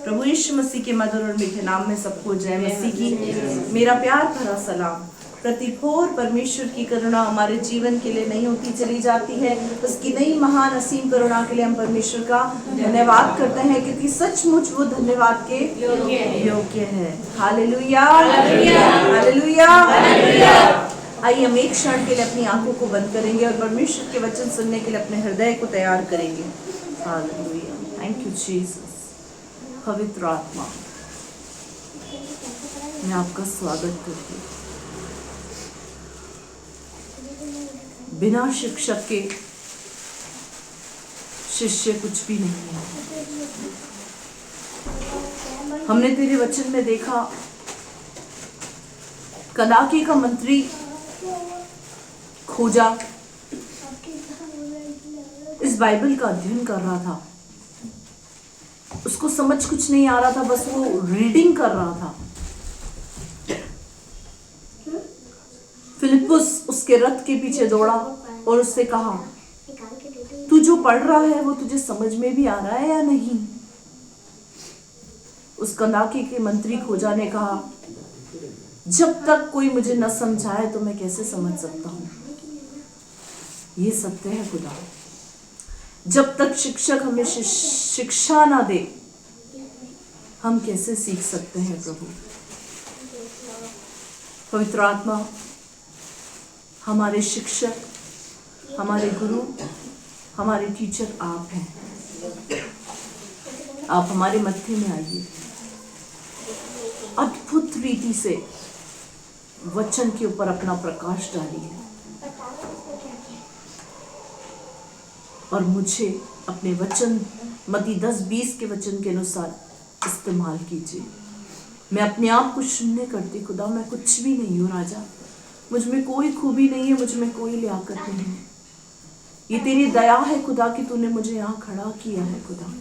प्रभु यीशु मसीह के मधुर और मीठे नाम में सबको जय मसीह की मेरा प्यार भरा सलाम। प्रतिभोर परमेश्वर की करुणा हमारे जीवन के लिए नहीं होती चली जाती है। उसकी नई महान असीम करुणा के लिए हम परमेश्वर का धन्यवाद करते हैं, क्योंकि सचमुच वो धन्यवाद के योग्य है। Hallelujah, hallelujah. आइए हम एक क्षण के लिए अपनी आंखों को बंद करेंगे और परमेश्वर के वचन सुनने के लिए अपने हृदय को तैयार करेंगे। Hallelujah, thank you Jesus. पवित्र आत्मा, मैं आपका स्वागत करती हूँ। बिना शिक्षक के शिष्य कुछ भी नहीं है। हमने तेरे वचन में देखा, कदाके का मंत्री खोजा इस बाइबल का अध्ययन कर रहा था। उसको समझ कुछ नहीं आ रहा था, बस वो रीडिंग कर रहा था। फिलिप्पुस उसके रथ के पीछे दौड़ा और उससे कहा, तू जो पढ़ रहा है वो तुझे समझ में भी आ रहा है या नहीं? उस कदाके के मंत्री खोजा ने कहा, जब तक कोई मुझे न समझाए तो मैं कैसे समझ सकता हूं? ये सत्य है खुदा। जब तक शिक्षक हमें शिक्षा ना दे, हम कैसे सीख सकते हैं प्रभु? पवित्र आत्मा, हमारे शिक्षक, हमारे गुरु, हमारे टीचर आप हैं। आप हमारे मध्य में आइए, अद्भुत रीति से वचन के ऊपर अपना प्रकाश डालिए और मुझे अपने वचन मत्ती 10:20 के वचन के अनुसार इस्तेमाल कीजिए। मैं अपने आप को शून्य करती खुदा, मैं कुछ भी नहीं हूँ राजा। मुझ में कोई खूबी नहीं है, मुझ में कोई लियाकत नहीं है। ये तेरी दया है खुदा कि तूने मुझे यहाँ खड़ा किया है खुदा,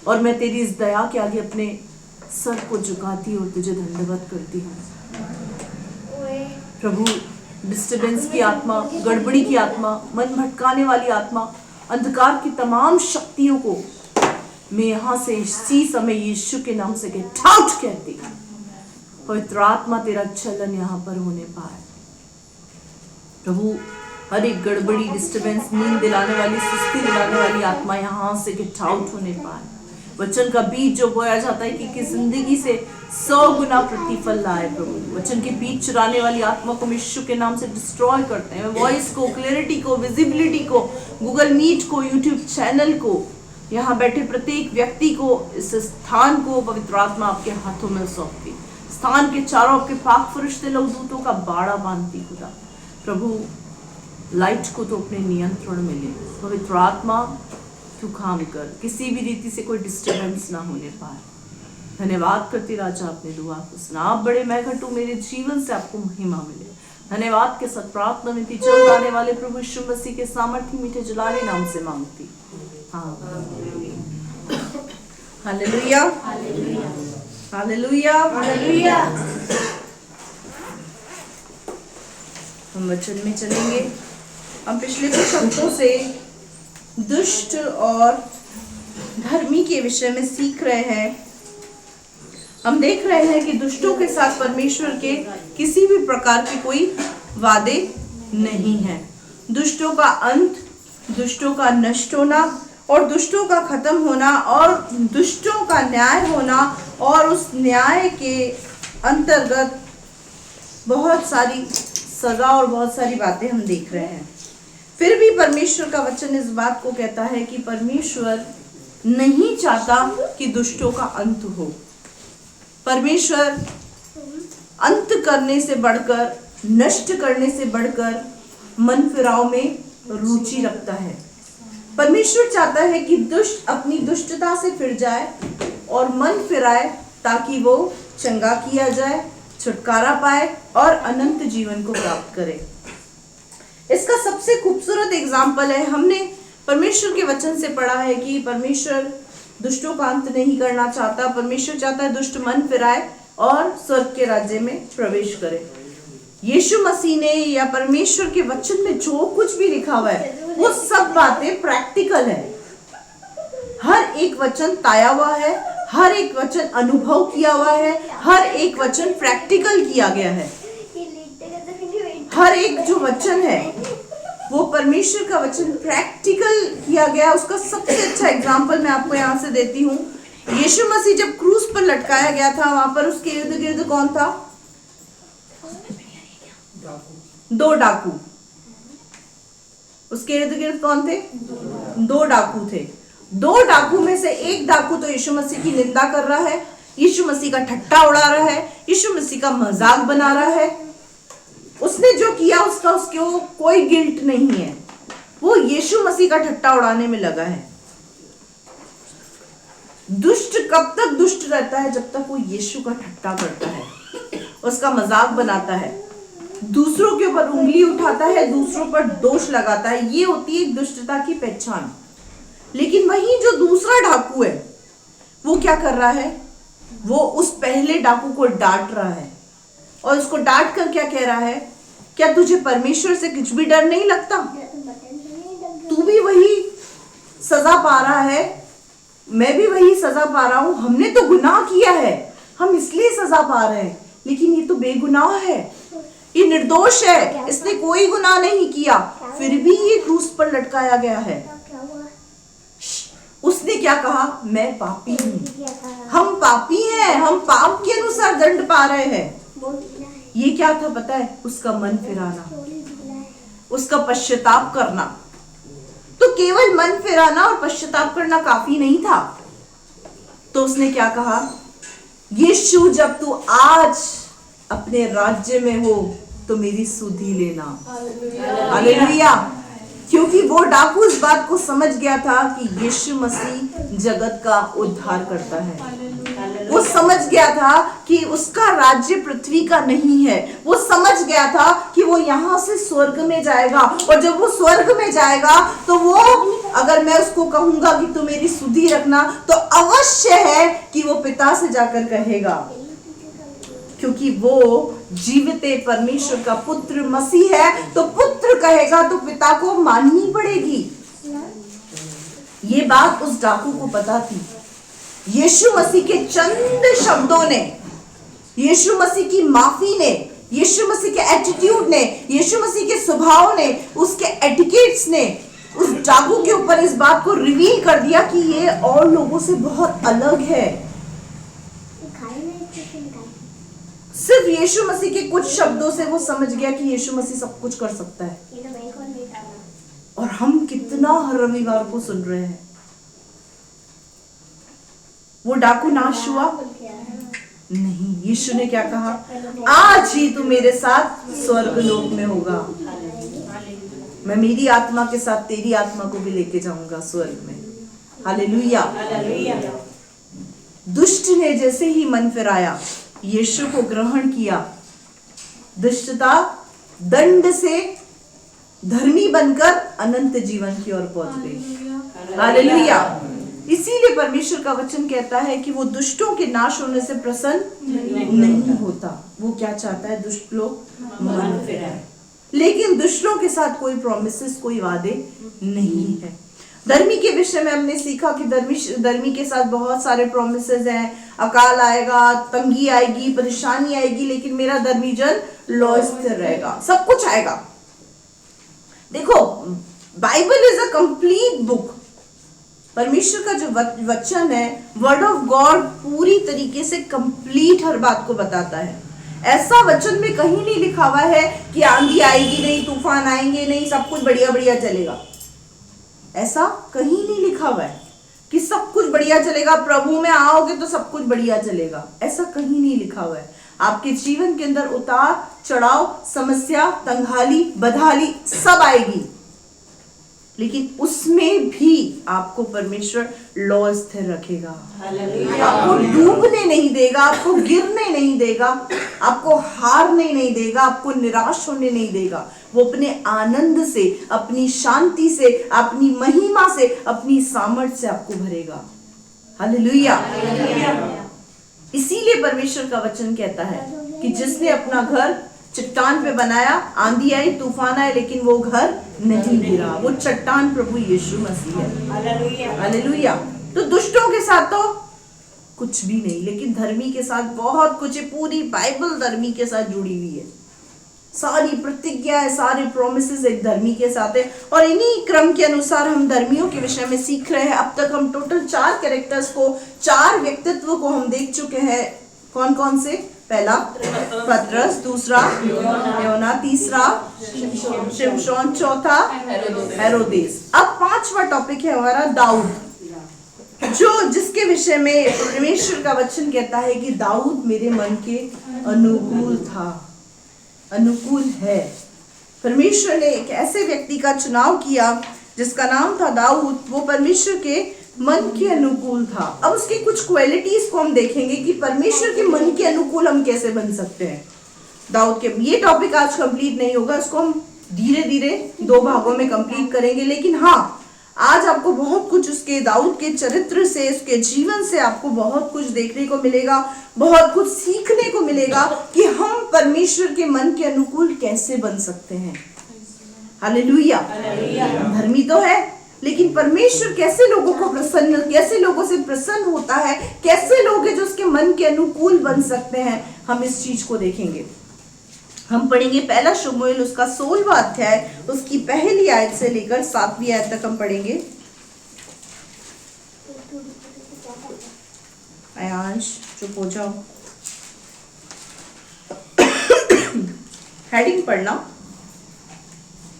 और मैं तेरी इस दया के आगे अपने सर को झुकाती और तुझे धन्यवाद करती हूँ प्रभु। डिस्टर्बेंस की आत्मा, गड़बड़ी की आत्मा, मन भटकाने वाली आत्मा, अंधकार की तमाम शक्तियों को मैं यहाँ से इसी समय यीशु के नाम से गेट आउट कहती हूँ। पवित्र आत्मा, तेरा चलन यहाँ पर होने पाए प्रभु। हर एक गड़बड़ी, डिस्टर्बेंस, नींद दिलाने वाली, सुस्ती दिलाने वाली आत्मा यहाँ से गेट आउट होने पाए। वचन का बीज जो बोया जाता है कि जिंदगी से 100 गुना प्रतिफल लाए प्रभु। वचन के बीज चुराने वाली आत्मा को यीशु के नाम से डिस्ट्रॉय करते हैं। वॉइस को, क्लैरिटी को, विजिबिलिटी को, गूगल मीट को, यूट्यूब चैनल को, यहाँ बैठे प्रत्येक व्यक्ति को, इस स्थान को पवित्र आत्मा आपके हाथों में सौंपती। स्थान के चारों आपके पाक फरिश्ते लोग दूतों का बाड़ा बांधती खुदा। प्रभु, लाइट को तो अपने नियंत्रण में ले। पवित्र आत्मा, तू काम कर, किसी भी रीति से कोई डिस्टर्बेंस ना होने पाए। धन्यवाद करती राजा, अपने दुआ को सुना। आप बड़े, मैं घटूं, मेरे जीवन से आपको महिमा मिले। धन्यवाद के साथ प्रार्थना में चल जाने वाले प्रभु यीशु मसीह के सामर्थ्य मीठे जलाले नाम से मांगती। Hallelujah, hallelujah, hallelujah. हम वचन में चलेंगे। हम पिछले कुछ हफ्तों से दुष्ट और धर्मी के विषय में सीख रहे हैं। हम देख रहे हैं कि दुष्टों के साथ परमेश्वर के किसी भी प्रकार के कोई वादे नहीं हैं। दुष्टों का अंत, दुष्टों का नष्ट होना और दुष्टों का खत्म होना और दुष्टों का न्याय होना, और उस न्याय के अंतर्गत बहुत सारी सजा और बहुत सारी बातें हम देख रहे हैं। फिर भी परमेश्वर का वचन इस बात को कहता है कि परमेश्वर नहीं चाहता कि दुष्टों का अंत हो। परमेश्वर अंत करने से बढ़कर, नष्ट करने से बढ़कर मन फिराव में रुचि रखता है। परमेश्वर चाहता है कि दुष्ट अपनी दुष्टता से फिर जाए और मन फिराए, ताकि वो चंगा किया जाए, छुटकारा पाए और अनंत जीवन को प्राप्त करे। इसका सबसे खूबसूरत एग्जाम्पल है, हमने परमेश्वर के वचन से पढ़ा है कि परमेश्वर दुष्टों का अंत नहीं करना चाहता। परमेश्वर चाहता है दुष्ट मन फिराए और स्वर्ग के राज्य में प्रवेश करे। यीशु मसीह ने या परमेश्वर के वचन में जो कुछ भी लिखा हुआ है वो सब बातें प्रैक्टिकल है। हर एक वचन ताया हुआ है, हर एक वचन अनुभव किया हुआ है, हर एक वचन प्रैक्टिकल किया गया है। हर एक जो वचन है वो परमेश्वर का वचन प्रैक्टिकल किया गया। उसका सबसे अच्छा एग्जाम्पल मैं आपको यहाँ से देती हूँ। यीशु मसीह जब क्रूस पर लटकाया गया था, वहां पर उसके इर्द गिर्द कौन था? 2 डाकू। उसके इर्द गिर्द कौन थे? 2 डाकू थे। 2 डाकू में से एक डाकू तो यीशु मसीह की निंदा कर रहा है, यीशु मसीह का ठट्टा उड़ा रहा है, यीशु मसीह का मजाक बना रहा है। उसने जो किया उसका उसको कोई गिल्ट नहीं है, वो यीशु मसीह का ठट्टा उड़ाने में लगा है। दुष्ट कब तक दुष्ट रहता है? जब तक वो यीशु का ठट्टा करता है, उसका मजाक बनाता है, दूसरों के ऊपर उंगली उठाता है, दूसरों पर दोष लगाता है। ये होती है दुष्टता की पहचान। लेकिन वही जो दूसरा डाकू है वो क्या कर रहा है? वो उस पहले डाकू को डांट रहा है और उसको डांट कर क्या कह रहा है? क्या तुझे परमेश्वर से कुछ भी डर नहीं लगता? तू भी वही सजा पा रहा है, मैं भी वही सजा पा रहा हूं। हमने तो गुनाह किया है, हम इसलिए सजा पा रहे हैं, लेकिन ये तो बेगुनाह है, ये निर्दोष है, इसने कोई गुनाह नहीं किया, फिर भी ये क्रूस पर लटकाया गया है। उसने क्या कहा? मैं पापी हूं, हम पापी हैं, हम पाप के अनुसार दंड पा रहे हैं। ये क्या था पता है? उसका मन फिराना, उसका पश्चाताप करना। तो केवल मन फिराना और पश्चाताप करना काफी नहीं था। तो उसने क्या कहा? यीशु जब तू आज अपने राज्य में हो तो मेरी सुधि लेना। हालेलुया। क्योंकि वो डाकू इस बात को समझ गया था कि यीशु मसीह जगत का उद्धार करता है। वो समझ गया था कि उसका राज्य पृथ्वी का नहीं है। वो समझ गया था कि वो यहाँ से स्वर्ग में जाएगा, और जब वो स्वर्ग में जाएगा तो वो, अगर मैं उसको कहूंगा कि तू मेरी सुधि रखना, तो अवश्य है कि वो पिता से जाकर कहेगा, क्योंकि वो जीवित परमेश्वर का पुत्र मसीह है। तो पुत्र कहेगा तो पिता को माननी पड़ेगी। ये बात उस डाकू को पता थी। यीशु मसीह के चंद शब्दों ने, यीशु मसीह की माफी ने, यीशु मसीह के एटीट्यूड ने, यीशु मसीह के स्वभाव ने, उसके एटिकेट्स ने उस डाकू के ऊपर इस बात को रिवील कर दिया कि ये और लोगों से बहुत अलग है। सिर्फ यीशु मसीह के कुछ शब्दों से वो समझ गया कि यीशु मसीह सब कुछ कर सकता है। और हम कितना हर रविवार को सुन रहे हैं। वो डाकू नाश हुआ नहीं। यीशु ने क्या कहा? आज ही तू मेरे साथ स्वर्ग लोक में होगा। मैं मेरी आत्मा के साथ तेरी आत्मा को भी लेके जाऊंगा स्वर्ग में। हालेलुया। दुष्ट ने जैसे ही मन फिराया, यीशु को ग्रहण किया, दुष्टता दंड से धर्मी बनकर अनंत जीवन की ओर पहुंच गई। हालेलुया। इसीलिए परमेश्वर का वचन कहता है कि वो दुष्टों के नाश होने से प्रसन्न नहीं होता। वो क्या चाहता है? दुष्ट लोग मन फिराए। लेकिन दुष्टों के साथ कोई प्रॉमिसेस, कोई वादे नहीं है। धर्मी के विषय में हमने सीखा कि धर्मी के साथ बहुत सारे प्रॉमिसेस हैं। अकाल आएगा, तंगी आएगी, परेशानी आएगी, लेकिन मेरा धर्मी जन लौ स्थिर रहेगा, सब कुछ आएगा। देखो, Bible is a complete book. परमेश्वर का जो वचन है, वर्ड ऑफ गॉड, पूरी तरीके से कंप्लीट हर बात को बताता है। ऐसा वचन में कहीं नहीं लिखा हुआ है कि आंधी आएगी नहीं, तूफान आएंगे नहीं, सब कुछ बढ़िया बढ़िया चलेगा। ऐसा कहीं नहीं लिखा हुआ है कि सब कुछ बढ़िया चलेगा, प्रभु में आओगे तो सब कुछ बढ़िया चलेगा। ऐसा कहीं नहीं लिखा हुआ है। आपके जीवन के अंदर उतार चढ़ाव, समस्या, तंगहाली, बदहाली सब आएगी, लेकिन उसमें भी आपको परमेश्वर लौ स्थिर रखेगा। आपको डूबने नहीं देगा, आपको गिरने नहीं देगा, आपको हारने नहीं देगा, आपको निराश होने नहीं देगा। वो अपने आनंद से, अपनी शांति से, अपनी महिमा से, अपनी सामर्थ्य से आपको भरेगा। हालेलुया। इसीलिए परमेश्वर का वचन कहता है कि जिसने अपना घर चट्टान पे बनाया, आंधी आई, तूफान आए, लेकिन वो घर नहीं गिरा। वो चट्टान प्रभु यीशु मसीह है। हालेलुया। तो दुष्टों के साथ तो कुछ भी नहीं, लेकिन धर्मी के साथ बहुत कुछ है। पूरी बाइबल धर्मी के साथ जुड़ी हुई है, सारी प्रतिज्ञाएं, सारे प्रोमिसेस एक धर्मी के साथ है। और इन्हीं क्रम के अनुसार हम धर्मियों के विषय में सीख रहे हैं। अब तक हम टोटल 4 कैरेक्टर्स को, 4 व्यक्तित्व को हम देख चुके हैं। कौन कौन से? पहला पतरस, दूसरा योना, तीसरा शिमशोन, चौथा हेरोदेस। अब 5वां टॉपिक है हमारा दाऊद, जिसके विषय में परमेश्वर का वचन कहता है कि दाऊद मेरे मन के अनुकूल था, अनुकूल है। परमेश्वर ने एक ऐसे व्यक्ति का चुनाव किया जिसका नाम था दाऊद। वो परमेश्वर के मन के अनुकूल था। अब उसकी कुछ क्वालिटीज को हम देखेंगे कि परमेश्वर के मन के अनुकूल हम कैसे बन सकते हैं। दाऊद के ये टॉपिक आज कंप्लीट नहीं होगा, इसको हम धीरे धीरे 2 भागों में कंप्लीट करेंगे। लेकिन हाँ, आज आपको बहुत कुछ उसके दाऊद के चरित्र से, उसके जीवन से आपको बहुत कुछ देखने को मिलेगा, बहुत कुछ सीखने को मिलेगा कि हम परमेश्वर के मन के अनुकूल कैसे बन सकते हैं। हालेलुया। धर्मी तो है, लेकिन परमेश्वर कैसे लोगों को कैसे लोगों से प्रसन्न होता है, कैसे लोग हैं जो उसके मन के अनुकूल बन सकते हैं, हम इस चीज को देखेंगे। हम पढ़ेंगे पहला शमूएल उसका 16वां अध्याय, उसकी पहली आयत से लेकर 7वीं आयत तक हम पढ़ेंगे। आयांश चुप हो जाओ, हेडिंग पढ़ना।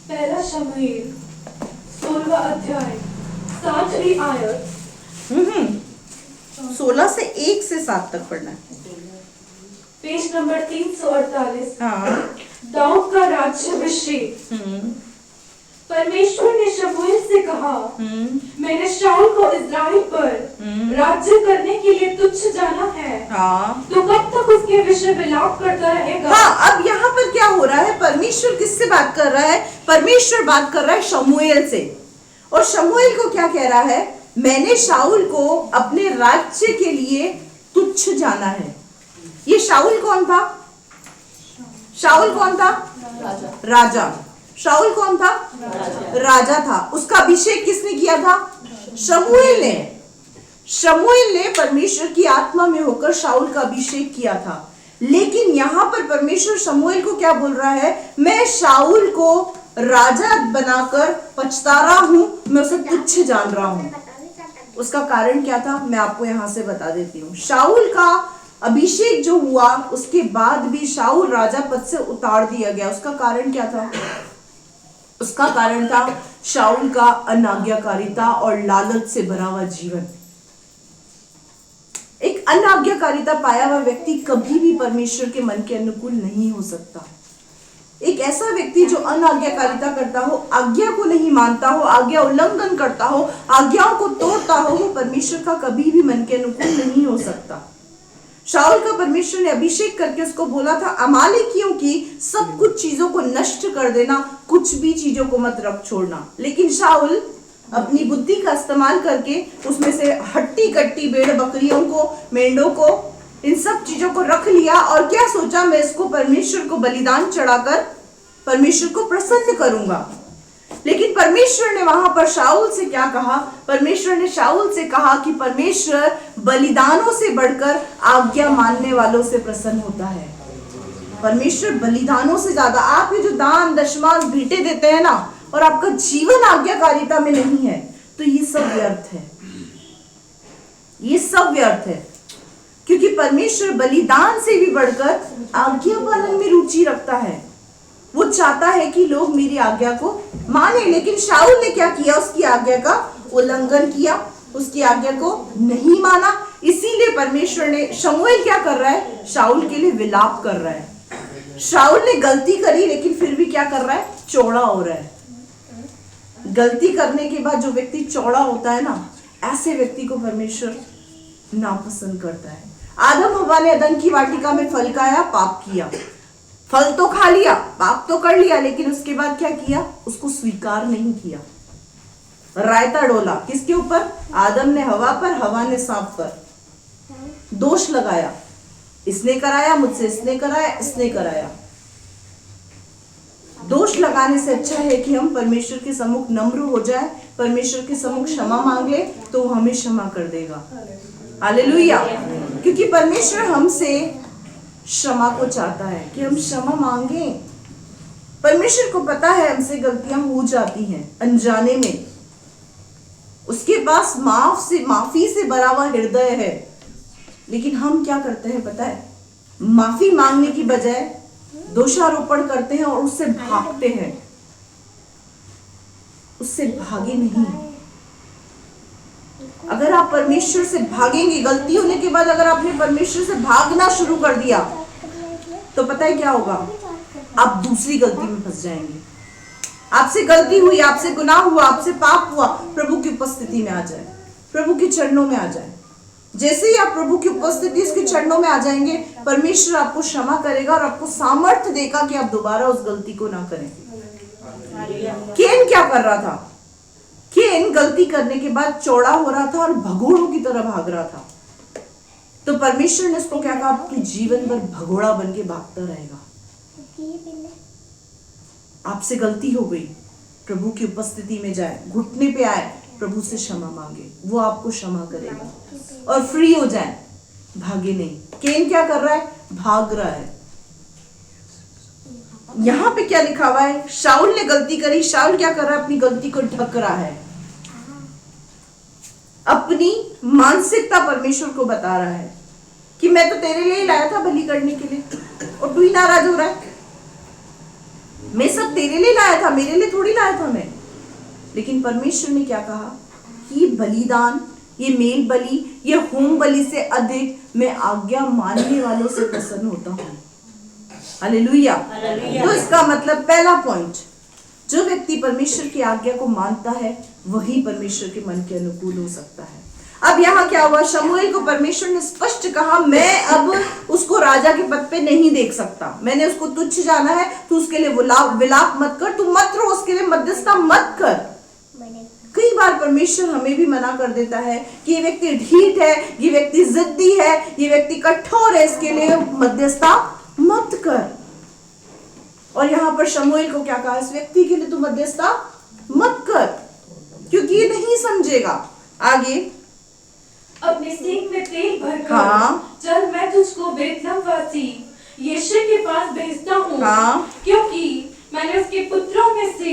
पहला शमूएल 16वां अध्याय 7वीं आयत। 16 से 1 से 7 तक पढ़ना है। Page number 348। हाँ। दाऊद का राज्याभिषेक। परमेश्वर ने शमूएल से कहा, मैंने शाऊल को इस्राएल पर राज्य करने के लिए तुच्छ जाना है। हाँ। तो कब तक उसके विषय विलाप करता रहेगा? हाँ, अब यहाँ पर क्या हो रहा है? परमेश्वर किससे बात कर रहा है? परमेश्वर बात कर रहा है शमूएल से। और शमूएल को क्या कह रहा है? मैंने शाऊल को अपने राज्य के लिए तुच्छ जाना है। ये शाऊल कौन था? शाऊल कौन था? राजा। शाऊल कौन था? राजा था। उसका अभिषेक किसने किया था? शमूएल ने। शमूएल ने परमेश्वर की आत्मा में होकर शाऊल का अभिषेक किया था। लेकिन यहां पर परमेश्वर शमूएल को क्या बोल रहा है? मैं शाऊल को राजा बनाकर पछता रहा हूं, मैं उसे तुच्छ जान रहा हूं। उसका कारण क्या था? मैं आपको यहां से बता देती हूँ। शाऊल का अभिषेक जो हुआ, उसके बाद भी शाऊल राजा पद से उतार दिया गया। उसका कारण क्या था? उसका कारण था शाऊल का अनाज्ञाकारिता और लालच से भरा हुआ जीवन। एक अनाज्ञाकारिता पाया हुआ व्यक्ति कभी भी परमेश्वर के मन के अनुकूल नहीं हो सकता। एक ऐसा व्यक्ति जो अनाज्ञाकारिता करता हो, आज्ञा को नहीं मानता हो, आज्ञा उल्लंघन करता हो, आज्ञाओं को तोड़ता हो, वो परमेश्वर का कभी भी मन के अनुकूल नहीं हो सकता। शाऊल का परमेश्वर ने अभिषेक करके उसको बोला था, अमालेकियों की सब कुछ चीजों को नष्ट कर देना, कुछ भी चीजों को मत रख छोड़ना। लेकिन शाऊल अपनी बुद्धि का इस्तेमाल करके उसमें से हट्टी कट्टी भेड़ बकरियों को, मेंढों को, इन सब चीजों को रख लिया और क्या सोचा, मैं इसको परमेश्वर को बलिदान चढ़ाकर परमेश्वर को प्रसन्न करूंगा। लेकिन परमेश्वर ने वहां पर शाऊल से क्या कहा? परमेश्वर ने शाऊल से कहा कि परमेश्वर बलिदानों से बढ़कर आज्ञा मानने वालों से प्रसन्न होता है। परमेश्वर बलिदानों से ज्यादा, आप ये जो दान दशमांश भेंटे देते हैं ना, और आपका जीवन आज्ञाकारिता में नहीं है, तो ये सब व्यर्थ है। ये सब व्यर्थ है, क्योंकि परमेश्वर बलिदान से भी बढ़कर आज्ञा पालन में रुचि रखता है। वो चाहता है कि लोग मेरी आज्ञा को माने। लेकिन शाऊल ने क्या किया? उसकी आज्ञा का उल्लंघन किया, उसकी आज्ञा को नहीं माना। इसीलिए परमेश्वर ने, शमूएल क्या कर रहा है? शाऊल के लिए विलाप कर रहा है। शाऊल ने गलती करी, लेकिन फिर भी क्या कर रहा है? चौड़ा हो रहा है। गलती करने के बाद जो व्यक्ति चौड़ा होता है ना, ऐसे व्यक्ति को परमेश्वर नापसंद करता है। आदम हव्वा ने अदन की वाटिका में फल खाया, पाप किया। फल तो खा लिया, पाप तो कर लिया, लेकिन उसके बाद क्या किया? उसको स्वीकार नहीं किया। रायता डोला किसके ऊपर? आदम ने हवा पर, हवा ने सांप पर। दोष लगाया, इसने कराया मुझसे, इसने कराया, इसने कराया। दोष लगाने से अच्छा है कि हम परमेश्वर के सम्मुख नम्र हो जाए, परमेश्वर के सम्मुख क्षमा मांग ले तो वो हमें क्षमा कर देगा। हालेलुया। क्योंकि परमेश्वर हमसे क्षमा को चाहता है कि हम क्षमा मांगे। परमेश्वर को पता है हमसे गलतियां हो जाती हैं अनजाने में। उसके पास माफी से भरा हुआ हृदय है। लेकिन हम क्या करते हैं पता है? माफी मांगने की बजाय दोषारोपण करते हैं और उससे भागते हैं। उससे भागे नहीं। अगर आप परमेश्वर से भागेंगे, गलती होने के बाद अगर आपने परमेश्वर से भागना शुरू कर दिया तो पता है क्या होगा? आप दूसरी गलती में फंस जाएंगे। आपसे गलती हुई, आपसे गुनाह हुआ, आपसे पाप हुआ, प्रभु की उपस्थिति में आ जाए, प्रभु के चरणों में आ जाए। जैसे ही आप प्रभु की उपस्थिति, उसके चरणों में आ जाएंगे, परमेश्वर आपको क्षमा करेगा और आपको सामर्थ्य देगा कि आप दोबारा उस गलती को ना करें। केन क्या कर रहा था? केन गलती करने के बाद चौड़ा हो रहा था और भगोड़ों की तरह भाग रहा था। तो परमेश्वर ने उसको क्या कहा? आपके जीवन भर भगोड़ा बन के भागता रहेगा। आपसे गलती हो गई, प्रभु की उपस्थिति में जाए, घुटने पे आए, प्रभु से क्षमा मांगे, वो आपको क्षमा करेगा और फ्री हो जाए, भागे नहीं। केन क्या कर रहा है? भाग रहा है। यहां पे क्या लिखा हुआ है? शाऊल ने गलती करी। शाऊल क्या कर रहा है? अपनी गलती को ढक रहा है, अपनी मानसिकता परमेश्वर को बता रहा है कि मैं तो तेरे लिए ही लाया था बलि करने के लिए, और तू ही नाराज हो रहा है। मैं सब तेरे लिए लाया था, मेरे लिए थोड़ी लाया था मैं। लेकिन परमेश्वर ने क्या कहा कि बलिदान, ये मेल बलि, ये होम बलि से अधिक मैं आज्ञा मानने वालों से प्रसन्न होता हूं। हालेलुया। तो इसका मतलब पहला पॉइंट, जो व्यक्ति परमेश्वर की आज्ञा को मानता है वही परमेश्वर के मन के अनुकूल हो सकता है। अब यहाँ क्या हुआ? शमूएल को परमेश्वर ने स्पष्ट कहा, मैं अब उसको राजा के पद पे नहीं देख सकता, मैंने उसको तुच्छ जाना है, तू उसके लिए विलाप मत कर, तू मत रो, उसके लिए मध्यस्थता मत कर। कई बार परमेश्वर हमें भी मना कर देता है कि ये व्यक्ति ढीठ है, ये व्यक्ति जिद्दी है, ये व्यक्ति कठोर है, इसके लिए मध्यस्थता मत कर। और यहाँ पर शमूएल को क्या कहा? इस व्यक्ति के लिए तू मध्यस्थता मत कर, क्योंकि ये नहीं समझेगा। आगे, अपने सींग में तेल भरकर चल, मैं तुझको बेतलहमवासी यिशै के पास भेजता हूँ, क्योंकि मैंने उसके पुत्रों में से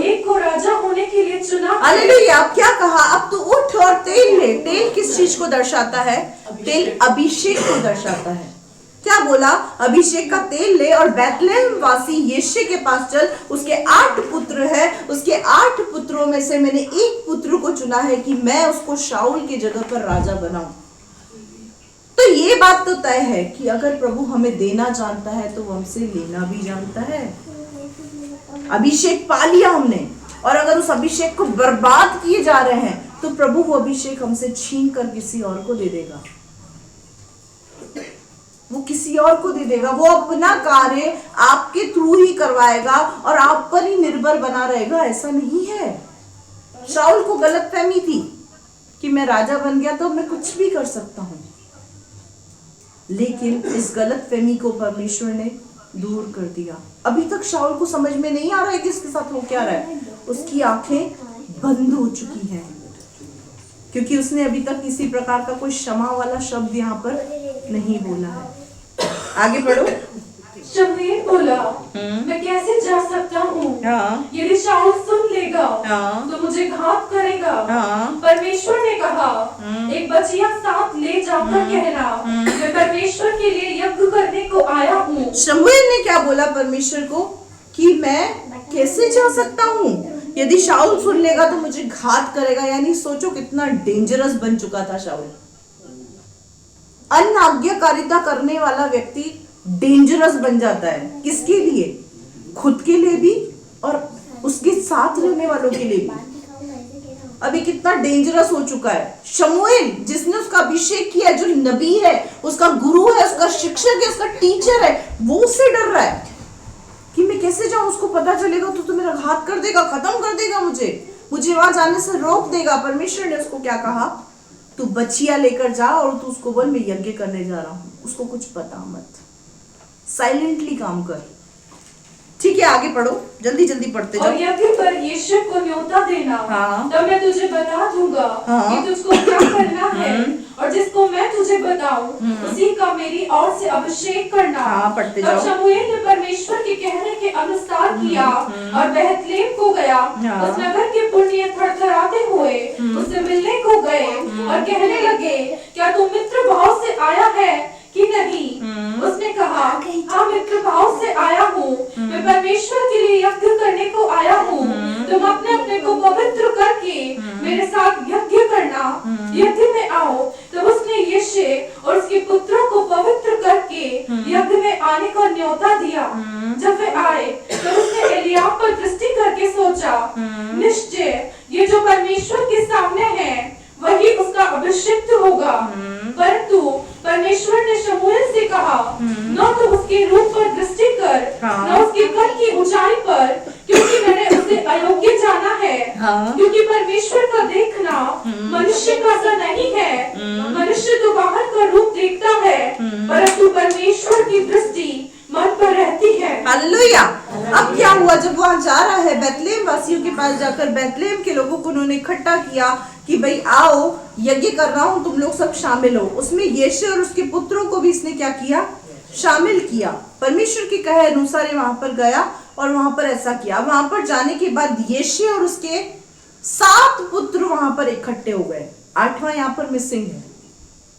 एक को राजा होने के लिए चुना। हालेलुया। अब क्या कहा? अब तू उठ और तेल ले। तेल किस चीज को दर्शाता है? तेल अभिषेक को दर्शाता है। क्या बोला? अभिषेक का तेल ले और बैतलहम वासी यिशै के पास चल, उसके 8 पुत्र है, उसके 8 पुत्रों में से मैंने एक पुत्र को चुना है कि मैं उसको शाऊल की जगह पर राजा बनाऊं। तो ये बात तो तय है कि अगर प्रभु हमें देना जानता है तो वो हमसे लेना भी जानता है। अभिषेक पा लिया हमने, और अगर उस अभिषेक को बर्बाद किए जा रहे हैं तो प्रभु वो अभिषेक हमसे छीन कर किसी और को दे देगा। वो किसी और को दे देगा। वो अपना कार्य आपके थ्रू ही करवाएगा और आप पर ही निर्भर बना रहेगा। ऐसा नहीं है। शाऊल को गलतफहमी थी कि मैं राजा बन गया तो मैं कुछ भी कर सकता हूं, लेकिन इस गलतफहमी को परमेश्वर ने दूर कर दिया। अभी तक शाऊल को समझ में नहीं आ रहा है कि इसके साथ हो क्या रहा है। उसकी आंखें बंद हो चुकी हैं, क्योंकि उसने अभी तक किसी प्रकार का कोई क्षमा वाला शब्द यहाँ पर नहीं बोला है। आगे पढ़ो। शमूएल बोला, मैं कैसे जा सकता हूँ? यदि शाऊल सुन लेगा तो मुझे घात करेगा। परमेश्वर ने कहा, एक बछिया साथ ले जाकर कहना, मैं परमेश्वर के लिए यज्ञ करने को आया हूँ। शमूएल ने क्या बोला परमेश्वर को कि मैं कैसे जा सकता हूँ? यदि शाऊल सुन लेगा तो मुझे घात करेगा। यानी सोचो कितना डेंजरस बन चुका था शाऊल। अनाज्ञाकारिता करने वाला व्यक्ति डेंजरस बन जाता है। किसके लिए? खुद के लिए भी और उसके साथ रहने वालों के लिए भी। अभी कितना डेंजरस हो चुका है। शमूएल जिसने उसका अभिषेक किया, जो नबी है, उसका गुरु है, उसका शिक्षक है, उसका टीचर है, वो उससे डर रहा है कि मैं कैसे जाऊं, उसको पता चलेगा तो मेरा घात कर देगा, खत्म कर देगा, मुझे वहां जाने से रोक देगा। परमेश्वर ने उसको क्या कहा? तू बछिया लेकर जा और तू उसको बोल मैं यज्ञ करने जा रहा हूं, उसको कुछ पता मत, साइलेंटली काम कर। ठीक है, आगे पढ़ो, जल्दी जल्दी पढ़ते और जाओ। यज्ञ पर यीशु को न्योता देना, हाँ। तब मैं तुझे बता दूंगा हाँ। कि तुझको क्या करना है, और जिसको मैं तुझे बताऊं उसी का मेरी ओर से अभिषेक करना। हाँ, पढ़ते तब जाओ। शमूएल ने परमेश्वर के कहने के अनुसार किया और बेथलेम को गया। हाँ। उस नगर के पुण्य थरथराते हुए उससे मिलने को गए और कहने लगे, क्या तू मित्र भाव से आया है कि नहीं? उसने कहा, हाँ मित्र भाव से आया हूँ, मैं परमेश्वर के लिए यज्ञ करने को आया हूँ। तुम अपने अपने को पवित्र करके मेरे साथ यज्ञ करना, यज्ञ में आओ। तब उसने यिशै और उसके पुत्रों को पवित्र करके यज्ञ में आने का न्योता दिया। जब वे आए तब उसने एलियाब पर दृष्टि करके सोचा, निश्चय ये जो परमेश्वर के सामने है वही उसका अभिषिक्त होगा। परंतु परमेश्वर ने शमूएल से कहा, न तो उसके रूप पर दृष्टि कर, न उसके कद की ऊंचाई पर, क्योंकि मैंने उसे अयोग्य जाना है। क्योंकि परमेश्वर का देखना मनुष्य का सा नहीं है। मनुष्य तो बाहर का रूप देखता है, परंतु परमेश्वर की दृष्टि मन पर रहती है। हालेलुया। अब क्या हुआ, जब वहां जा रहा है बेथलेम वासियों के पास जाकर बेथलेम के लोगों को उन्होंने इकट्ठा किया कि भाई आओ यज्ञ कर रहा हूं, तुम लोग सब शामिल हो। उसमें यिशै और उसके पुत्रों को भी इसने क्या किया, शामिल किया। परमेश्वर के कहे अनुसार वहां पर गया और वहां पर ऐसा किया। वहां पर जाने के बाद यिशै और उसके 7 पुत्र वहां पर इकट्ठे हो गए। 8वां यहाँ पर मिसिंग है।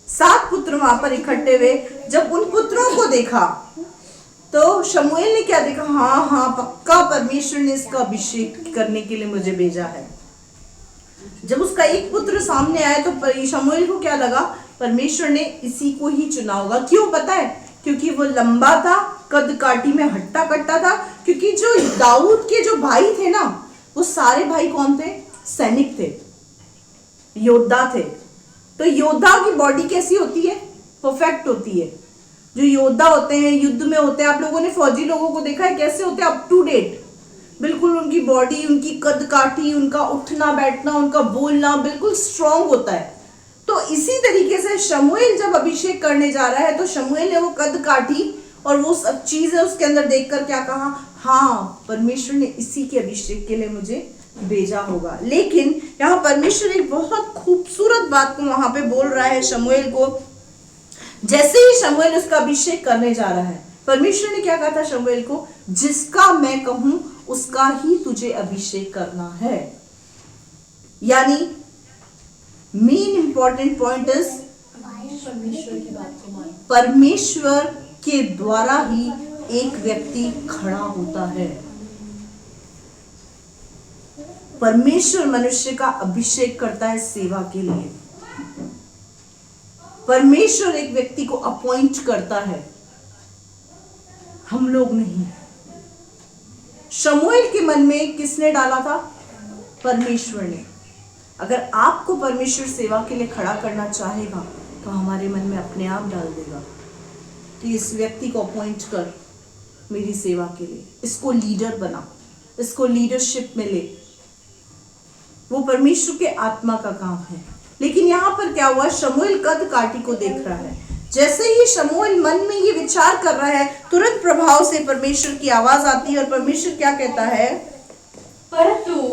7 पुत्र वहां पर इकट्ठे हुए। जब उन पुत्रों को देखा तो शमूएल ने क्या देखा, हाँ पक्का परमेश्वर ने इसका अभिषेक करने के लिए मुझे भेजा है। जब उसका एक पुत्र सामने आया तो शमूएल को क्या लगा, परमेश्वर ने इसी को ही चुना होगा। क्यों पता है? क्योंकि वो लंबा था, कद काठी में हट्टा कट्टा था। क्योंकि जो दाऊद के जो भाई थे ना, वो सारे भाई कौन थे? सैनिक थे, योद्धा थे। तो योद्धा की बॉडी कैसी होती है? परफेक्ट होती है। जो योद्धा होते हैं, युद्ध में होते हैं, आप लोगों ने फौजी लोगों को देखा है कैसे होते हैं? अप टू डेट, बिल्कुल उनकी बॉडी, उनकी कद काठी, उनका उठना बैठना, उनका बोलना बिल्कुल स्ट्रांग होता है। तो इसी तरीके से शमूएल जब अभिषेक करने जा रहा है तो शमूएल ने वो कद काठी और वो सब चीजें उसके अंदर देखकर क्या कहा, हाँ परमेश्वर ने इसी के अभिषेक के लिए मुझे भेजा होगा। लेकिन यहाँ परमेश्वर एक बहुत खूबसूरत बात को वहां पे बोल रहा है शमूएल को। जैसे ही शमूएल उसका अभिषेक करने जा रहा है, परमेश्वर ने क्या कहा था शमूएल को, जिसका मैं कहूं उसका ही तुझे अभिषेक करना है। यानी मेन इंपॉर्टेंट पॉइंट इज परमेश्वर के द्वारा ही एक व्यक्ति खड़ा होता है। परमेश्वर मनुष्य का अभिषेक करता है सेवा के लिए। परमेश्वर एक व्यक्ति को अपॉइंट करता है, हम लोग नहीं। शमूएल के मन में किसने डाला था? परमेश्वर ने। अगर आपको परमेश्वर सेवा के लिए खड़ा करना चाहेगा तो हमारे मन में अपने आप डाल देगा कि इस व्यक्ति को अपॉइंट कर मेरी सेवा के लिए, इसको लीडर बना, इसको लीडरशिप में ले। वो परमेश्वर के आत्मा का काम है। लेकिन यहाँ पर क्या हुआ, शमूएल कद काठी को देख रहा है। जैसे ही शमूएल मन में ये विचार कर रहा है, तुरंत प्रभाव से परमेश्वर की आवाज आती है और परमेश्वर क्या कहता है, परंतु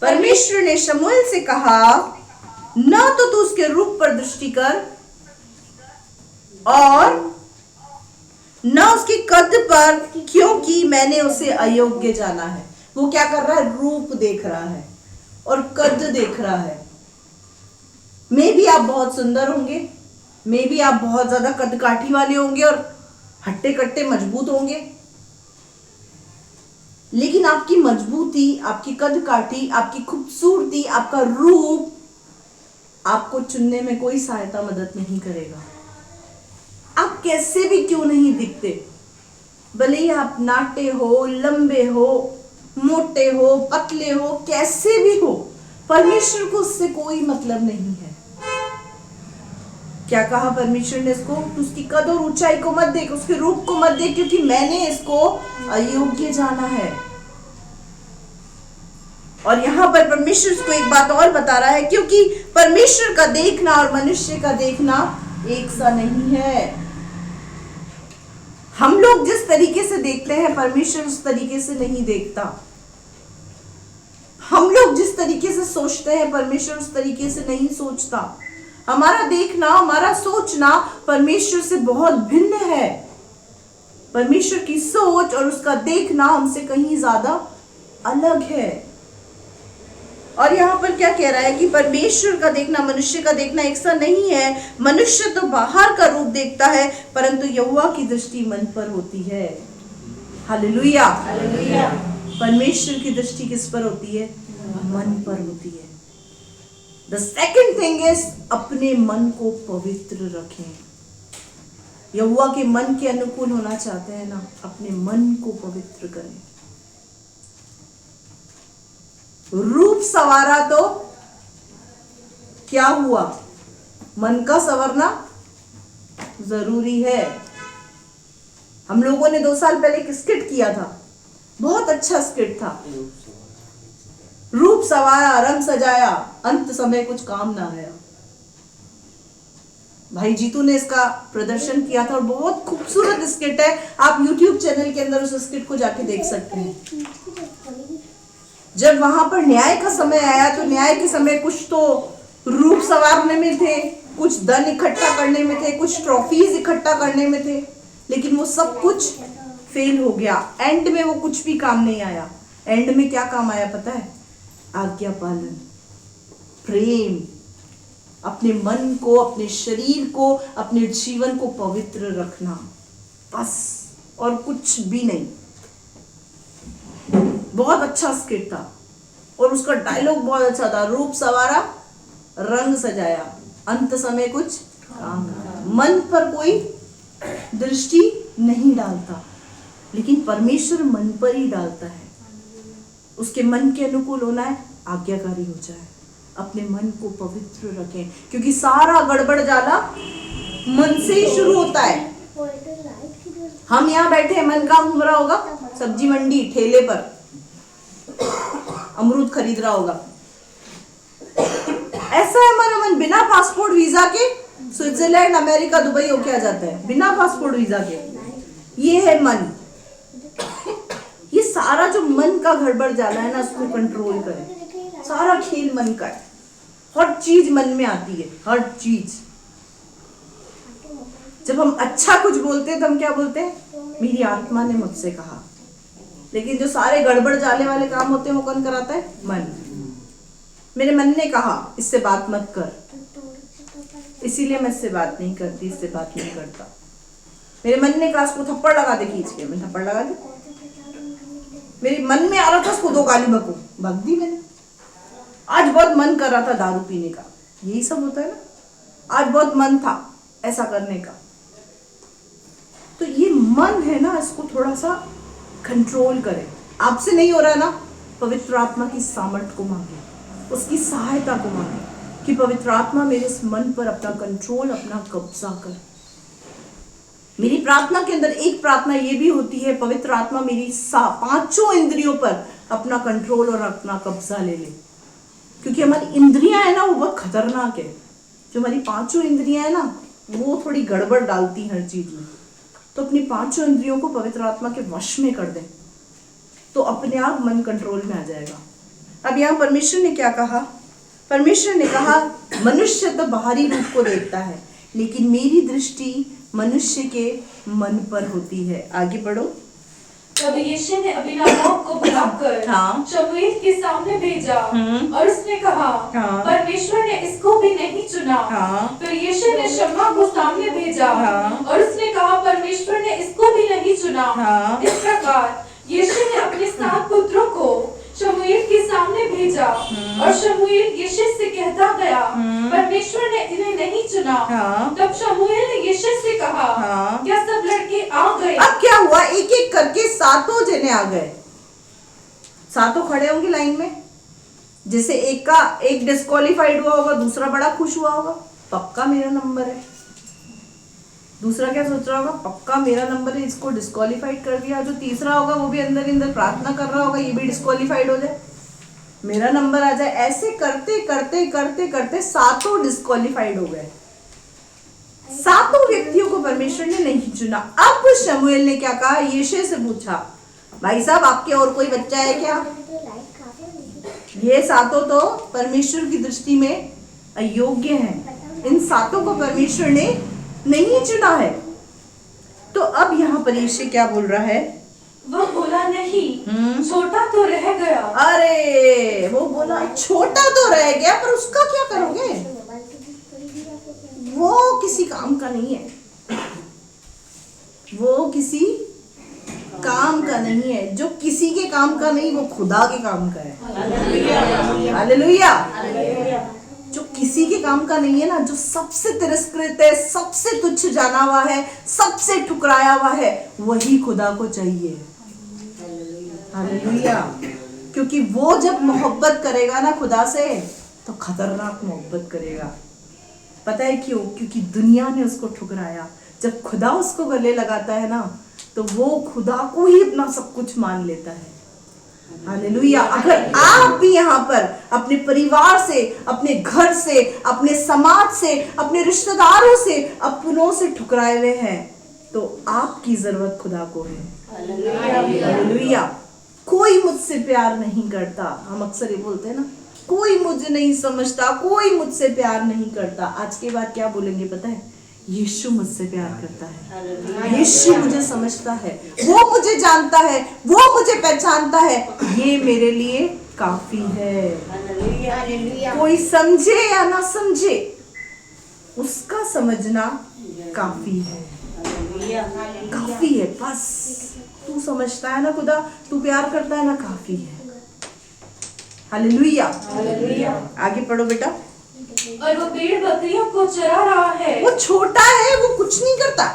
परमेश्वर ने शमूएल से कहा, न तो तू उसके रूप पर दृष्टि कर और न उसके कद पर, क्योंकि मैंने उसे अयोग्य जाना है। वो क्या कर रहा है? रूप देख रहा है और कद देख रहा है। मे भी आप बहुत सुंदर होंगे, मे भी आप बहुत ज्यादा कद काठी वाले होंगे और हट्टे कट्टे मजबूत होंगे, लेकिन आपकी मजबूती, आपकी कद काठी, आपकी खूबसूरती, आपका रूप आपको चुनने में कोई सहायता मदद नहीं करेगा। आप कैसे भी क्यों नहीं दिखते, भले ही आप नाटे हो, लंबे हो, मोटे हो, पतले हो, कैसे भी हो, परमेश्वर को उससे कोई मतलब नहीं है। क्या कहा परमेश्वर ने इसको? उसकी कद और ऊंचाई को मत देख, उसके रूप को मत देख, क्योंकि मैंने इसको अयोग्य जाना है। और यहां पर परमेश्वर इसको एक बात और बता रहा है, क्योंकि परमेश्वर का देखना और मनुष्य का देखना एक सा नहीं है। हम लोग जिस तरीके से देखते हैं परमेश्वर उस तरीके से नहीं देखता। हम लोग जिस तरीके से सोचते हैं परमेश्वर उस तरीके से नहीं सोचता। हमारा देखना, हमारा सोचना परमेश्वर से बहुत भिन्न है। परमेश्वर की सोच और उसका देखना हमसे कहीं ज्यादा अलग है। और यहाँ पर क्या कह रहा है कि परमेश्वर का देखना मनुष्य का देखना एक सा नहीं है। मनुष्य तो बाहर का रूप देखता है, परंतु यहोवा की दृष्टि मन पर होती है। Hallelujah, hallelujah. परमेश्वर की दृष्टि किस पर होती है? मन पर होती है। द सेकेंड थिंग इज अपने मन को पवित्र रखें। यहोवा के मन के अनुकूल होना चाहते हैं ना, अपने मन को पवित्र करें। रूप संवारा तो क्या हुआ? मन का संवरना जरूरी है। हम लोगों ने 2 साल पहले एक स्किट किया था, बहुत अच्छा स्किट था। रूप संवारा, रंग सजाया, अंत समय कुछ काम ना आया। भाई जीतू ने इसका प्रदर्शन किया था और बहुत खूबसूरत स्किट है। आप YouTube चैनल के अंदर उस स्किट को जाके देख सकते हैं। जब वहां पर न्याय का समय आया तो न्याय के समय कुछ तो रूप संवारने में थे, कुछ धन इकट्ठा करने में थे, कुछ ट्रॉफीज इकट्ठा करने में थे, लेकिन वो सब कुछ फेल हो गया। एंड में वो कुछ भी काम नहीं आया। एंड में क्या काम आया पता है? आज्ञा पालन, प्रेम, अपने मन को, अपने शरीर को, अपने जीवन को पवित्र रखना, बस, और कुछ भी नहीं। बहुत अच्छा स्किट था और उसका डायलॉग बहुत अच्छा था। रूप संवारा, रंग सजाया, अंत समय कुछ काम ना। मन पर कोई दृष्टि नहीं डालता, लेकिन परमेश्वर मन पर ही डालता है। उसके मन के अनुकूल होना है, आज्ञाकारी हो जाए। अपने मन को पवित्र रखें, क्योंकि सारा गड़बड़ जाला मन से ही शुरू होता है। हम यहाँ बैठे हैं, मन कहाँ घूम रहा होगा? सब्जी मंडी, ठेले पर अमरूद खरीद रहा होगा। ऐसा है हमारा मन, बिना पासपोर्ट वीजा के स्विट्जरलैंड, अमेरिका, दुबई होके आ जाता है, बिना पासपोर्ट वीजा के। ये है मन। ये सारा जो मन का गड़बड़ जाला है ना, उसको कंट्रोल करें। सारा खेल मन का है। हर चीज मन में आती है, हर चीज। जब हम अच्छा कुछ बोलते हैं तो हम क्या बोलते हैं? मेरी आत्मा ने मुझसे कहा। लेकिन जो सारे गड़बड़ जाले वाले काम होते हैं वो कौन कराता है? मन। मेरे मन ने कहा इससे बात मत कर, इसीलिए मैं इससे बात नहीं करती, इससे बात नहीं करता। मेरे मन ने कहा इसको थप्पड़ लगा दे खींच के, मैं थप्पड़ लगा दी। मेरे मन में आ रहा था उसको 2 गाली बकूं, बक दी मैंने। आज बहुत मन कर रहा था दारू पीने का, यही सब होता है ना। आज बहुत मन था ऐसा करने का। तो ये मन है ना, इसको थोड़ा सा कंट्रोल करें। आपसे नहीं हो रहा है ना, पवित्र आत्मा की सामर्थ को मांगे, उसकी सहायता को मांगे कि पवित्र आत्मा मेरे इस मन पर अपना कंट्रोल, अपना कब्जा कर। मेरी प्रार्थना के अंदर एक प्रार्थना ये भी होती है, पवित्र आत्मा मेरी 5 इंद्रियों पर अपना कंट्रोल और अपना कब्जा ले ले। क्योंकि हमारी इंद्रियां है ना, वो बहुत खतरनाक है। जो हमारी 5 इंद्रियां है ना, वो थोड़ी गड़बड़ डालती हर चीज में। तो अपनी 5 इंद्रियों को पवित्र आत्मा के वश में कर दें, तो अपने आप मन कंट्रोल में आ जाएगा। अब यहाँ परमेश्वर ने क्या कहा? परमेश्वर ने कहा मनुष्य तो बाहरी रूप को देखता है, लेकिन मेरी दृष्टि मनुष्य के मन पर होती है। आगे बढ़ो। तब यीशु ने अबीनादाब को बुलाकर शमूएल के सामने भेजा और उसने कहा, परमेश्वर ने इसको भी नहीं चुना। फिर यीशु ने शम्मा को सामने भेजा और उसने कहा, परमेश्वर ने इसको भी नहीं चुना। इस प्रकार यीशु ने अपने 7 पुत्रों को शमूएल के सामने भेजा और शमूएल यीशु से कहता गया, परमेश्वर ने इन्हें नहीं चुना। तब शमूएल ने यीशु से कहा, क्या सब लड़के आ गए? अब क्या हुआ? एक एक करके 7 जने आ गए। 7 खड़े होंगे लाइन में। जैसे एक डिस्क्वालीफाइड हुआ होगा, दूसरा बड़ा खुश हुआ होगा, पक्का मेरा नंबर है। दूसरा क्या सोच रहा होगा? पक्का मेरा नंबर है, इसको डिस्क्वालीफाइड कर दिया। जो तीसरा होगा वो भी अंदर अंदर प्रार्थना कर रहा होगा, ये भी डिस्क्वालीफाइड हो जाए, मेरा नंबर आ जाए। ऐसे करते करते करते करते 7 डिस्क्वालीफाइड हो गए। 7 व्यक्तियों को परमेश्वर परमेश्वर ने नहीं चुना। अब शमूएल ने क्या कहा, यिशै से पूछा, भाई साहब आपके और कोई बच्चा है क्या? ये सातों तो परमेश्वर की दृष्टि में अयोग्य हैं, इन सातों को परमेश्वर ने नहीं चुना है। तो अब यहाँ पर यिशै क्या बोल रहा है? वह बोला नहीं, छोटा तो रह गया। अरे वो बोला छोटा तो रह गया, पर उसका क्या करोगे? वो किसी काम का नहीं है, वो किसी काम का नहीं है। जो किसी के काम का नहीं, वो खुदा के काम का है। हालेलुया। जो किसी के काम का नहीं है ना, जो सबसे तिरस्कृत है, सबसे तुच्छ जाना हुआ है, सबसे ठुकराया हुआ है, वही खुदा को चाहिए। हालेलुया। क्योंकि वो जब मोहब्बत करेगा ना खुदा से, तो खतरनाक मोहब्बत करेगा। पता है क्यों? क्योंकि दुनिया ने उसको ठुकराया। जब खुदा उसको गले लगाता है ना, तो वो खुदा को ही अपना सब कुछ मान लेता है। हालेलुया। अगर आप भी यहाँ पर अपने परिवार से, अपने घर से, अपने समाज से, अपने रिश्तेदारों से, अपनों से ठुकराए हुए हैं, तो आपकी जरूरत खुदा को है। हालेलुया। कोई मुझसे प्यार नहीं करता, हम अक्सर ये बोलते हैं ना, कोई मुझे नहीं समझता, कोई मुझसे प्यार नहीं करता। आज के बाद क्या बोलेंगे पता है? यीशु मुझसे प्यार करता है, यीशु मुझे समझता है, वो मुझे जानता है, वो मुझे पहचानता है, ये मेरे लिए काफी है। कोई समझे या ना समझे, उसका समझना काफी है, काफी है। बस तू समझता है ना खुदा, तू प्यार करता है ना, काफी है। हालेलुया। आगे पढ़ो बेटा। और वो भेड़ बकरियों को चरा रहा है। वो छोटा है, वो कुछ नहीं करता।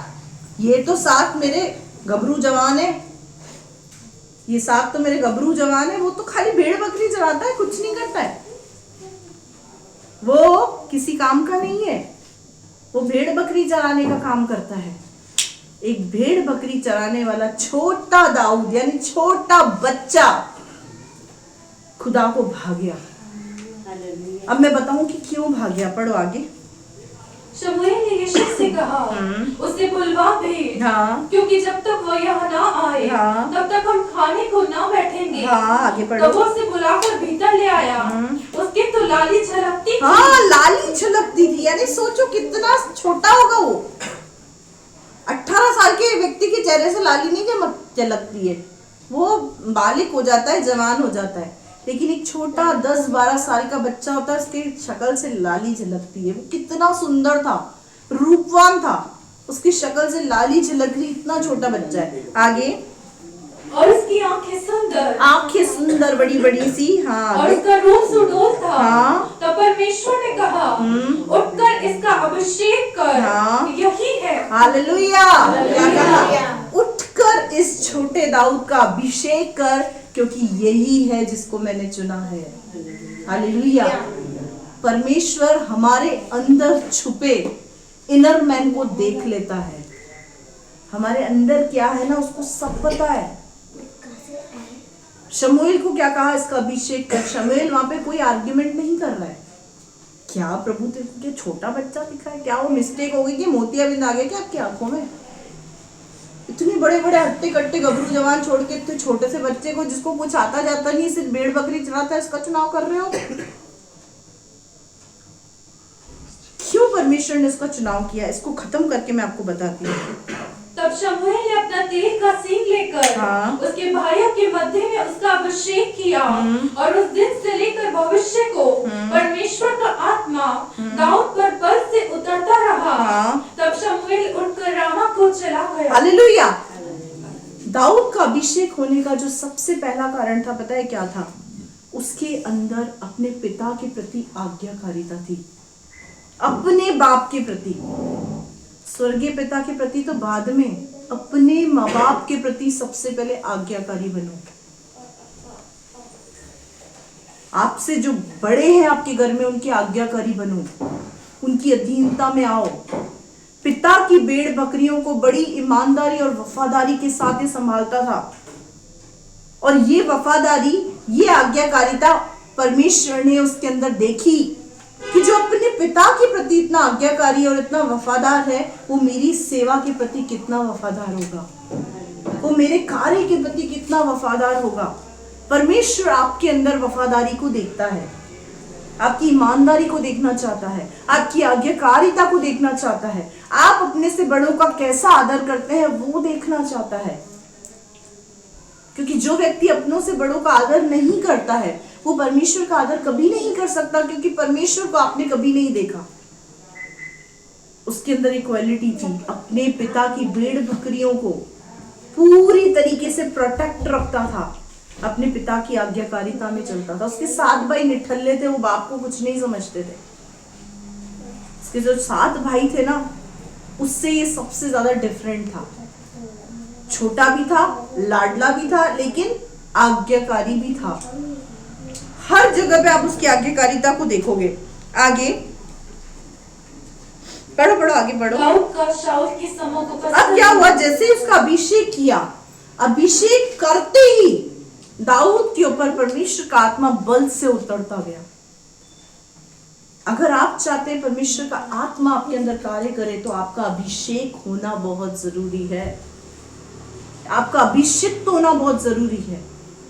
ये तो सात मेरे गबरू जवान है, ये सात तो मेरे गबरू जवान है, वो तो खाली भेड़ बकरी चराता है, कुछ नहीं करता है। वो किसी काम का नहीं है, वो भेड़ बकरी चराने का काम करता है। एक भेड़ बकरी चराने वाला छोटा दाऊद, यानी छोटा बच्चा, खुदा को भाग गया। अब मैं बताऊं कि क्यों भाग गया। पढ़ो आगे। शमूएल ने यिशै से कहा, उसे बुलवा भेज, क्योंकि जब तक वो यहाँ ना आए, तब तक हम खाने को ना बैठेंगे। आगे पढ़ो। तब वो उसे बुलाकर भीतर ले आया, उसकी तो लाली झलकती थी। लाली झलकती थी, यानी सोचो कितना छोटा होगा वो। 18 साल के व्यक्ति के चेहरे से लाली नहीं झलकती है, वो बालिग हो जाता है, जवान हो जाता है। लेकिन एक छोटा 10-12 साल का बच्चा होता है, उसके शक्ल से लाली झलकती है। वो कितना सुंदर था, रूपवान था, उसकी शक्ल से लाली झलक रही, इतना छोटा बच्चा है। आगे। और उसकी आंखें सुंदर, आंखें सुंदर, बड़ी बड़ी सी। और उसका रूप सुडौल था। तो परमेश्वर ने कहा, उठकर इसका अभिषेक कर, यही है। हालेलुया। क्या कहा? उठकर इस छोटे दाऊद का अभिषेक कर, क्योंकि यही है जिसको मैंने चुना है। हालेलुया। परमेश्वर हमारे अंदर छुपे इनर मैन को देख लेता है। हमारे अंदर क्या है ना, उसको सब पता है। शमूएल को क्या कहा? इसका अभिषेक कर। शमूएल वहां पे कोई आर्ग्यूमेंट नहीं कर रहा है। क्या प्रभु तेरे को क्या छोटा बच्चा दिख रहा है? क्या वो मिस्टेक हो गई कि मोतियाबिंद आ गया क्या आपकी आंखों में? इतने बड़े बड़े हट्टे कट्टे गबरू जवान छोड़ के इतने छोटे से बच्चे को, जिसको कुछ आता जाता नहीं, सिर्फ भेड़ बकरी चराता है, इसका चुनाव कर रहे हो? क्यों परमेश्वर ने इसका चुनाव किया? इसको खत्म करके मैं आपको बताती हूँ। तब शमूएल ने अपना तेल का सींग लेकर उसके भाइयों के मध्य में उसका अभिषेक किया, और उस दिन से लेकर भविष्य को परमेश्वर का आत्मा दाऊद पर बल से उतरता रहा। तब शमूएल उठकर रामा को चला गया। हालेलुया। दाऊद का अभिषेक होने का जो सबसे पहला कारण था, पता है क्या था? उसके अंदर अपने पिता के प्रति आज्ञाकारिता थी, अपने बाप के प्रति। स्वर्गीय पिता के प्रति तो बाद में, अपने माँ बाप के प्रति सबसे पहले आज्ञाकारी बनो। आपसे जो बड़े हैं आपके घर में, उनकी आज्ञाकारी बनो, उनकी अधीनता में आओ। पिता की भेड़ बकरियों को बड़ी ईमानदारी और वफादारी के साथ ही संभालता था, और ये वफादारी, ये आज्ञाकारिता परमेश्वर ने उसके अंदर देखी कि जो जो अपने पिता के प्रति इतना आज्ञाकारी और इतना वफादार है, वो मेरी सेवा के प्रति कितना वफादार होगा, वो मेरे कार्य के प्रति कितना वफादार होगा। परमेश्वर आपके अंदर वफादारी को देखता है, आपकी ईमानदारी को देखना चाहता है, आपकी आज्ञाकारिता को देखना चाहता है, आप अपने से बड़ों का कैसा आदर करते हैं वो देखना चाहता है। क्योंकि जो व्यक्ति अपनों से बड़ों का आदर नहीं करता है, वो परमेश्वर का आदर कभी नहीं कर सकता, क्योंकि परमेश्वर को आपने कभी नहीं देखा। उसके अंदर एक क्वालिटी थी, अपने पिता की भेड़ बकरियों को पूरी तरीके से प्रोटेक्ट रखता था, अपने पिता की आज्ञाकारिता में चलता था। उसके 7 भाई निठल्ले थे, वो बाप को कुछ नहीं समझते थे। उसके जो 7 भाई थे ना, उससे ये सबसे ज्यादा डिफरेंट था। छोटा भी था, लाडला भी था, लेकिन आज्ञाकारी भी था। हर जगह पे आप उसकी आज्ञाकारिता को देखोगे। आगे पढ़ो पढ़ो, आगे पढ़ो। अब क्या हुआ, जैसे उसका अभिषेक किया, अभिषेक करते ही दाऊद के ऊपर परमेश्वर का आत्मा बल से उतरता गया। अगर आप चाहते हैं परमेश्वर का आत्मा आपके अंदर कार्य करे, तो आपका अभिषेक होना बहुत जरूरी है। आपका अभिषिक्त होना बहुत जरूरी है,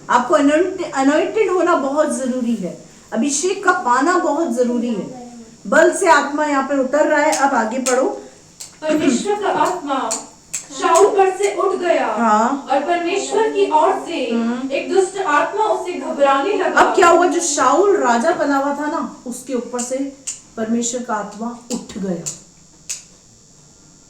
आपको अनॉइंटेड होना बहुत जरूरी है, अभिषेक का पाना बहुत जरूरी है। बल से आत्मा यहाँ पर उतर रहा है। अब आगे पढ़ो। परमेश्वर का आत्मा शाऊल पर से उठ गया, हाँ। और परमेश्वर की ओर से एक दुष्ट आत्मा उसे घबराने लगा। अब क्या हुआ, जो शाऊल राजा बना हुआ था ना, उसके ऊपर से परमेश्वर का आत्मा उठ गया,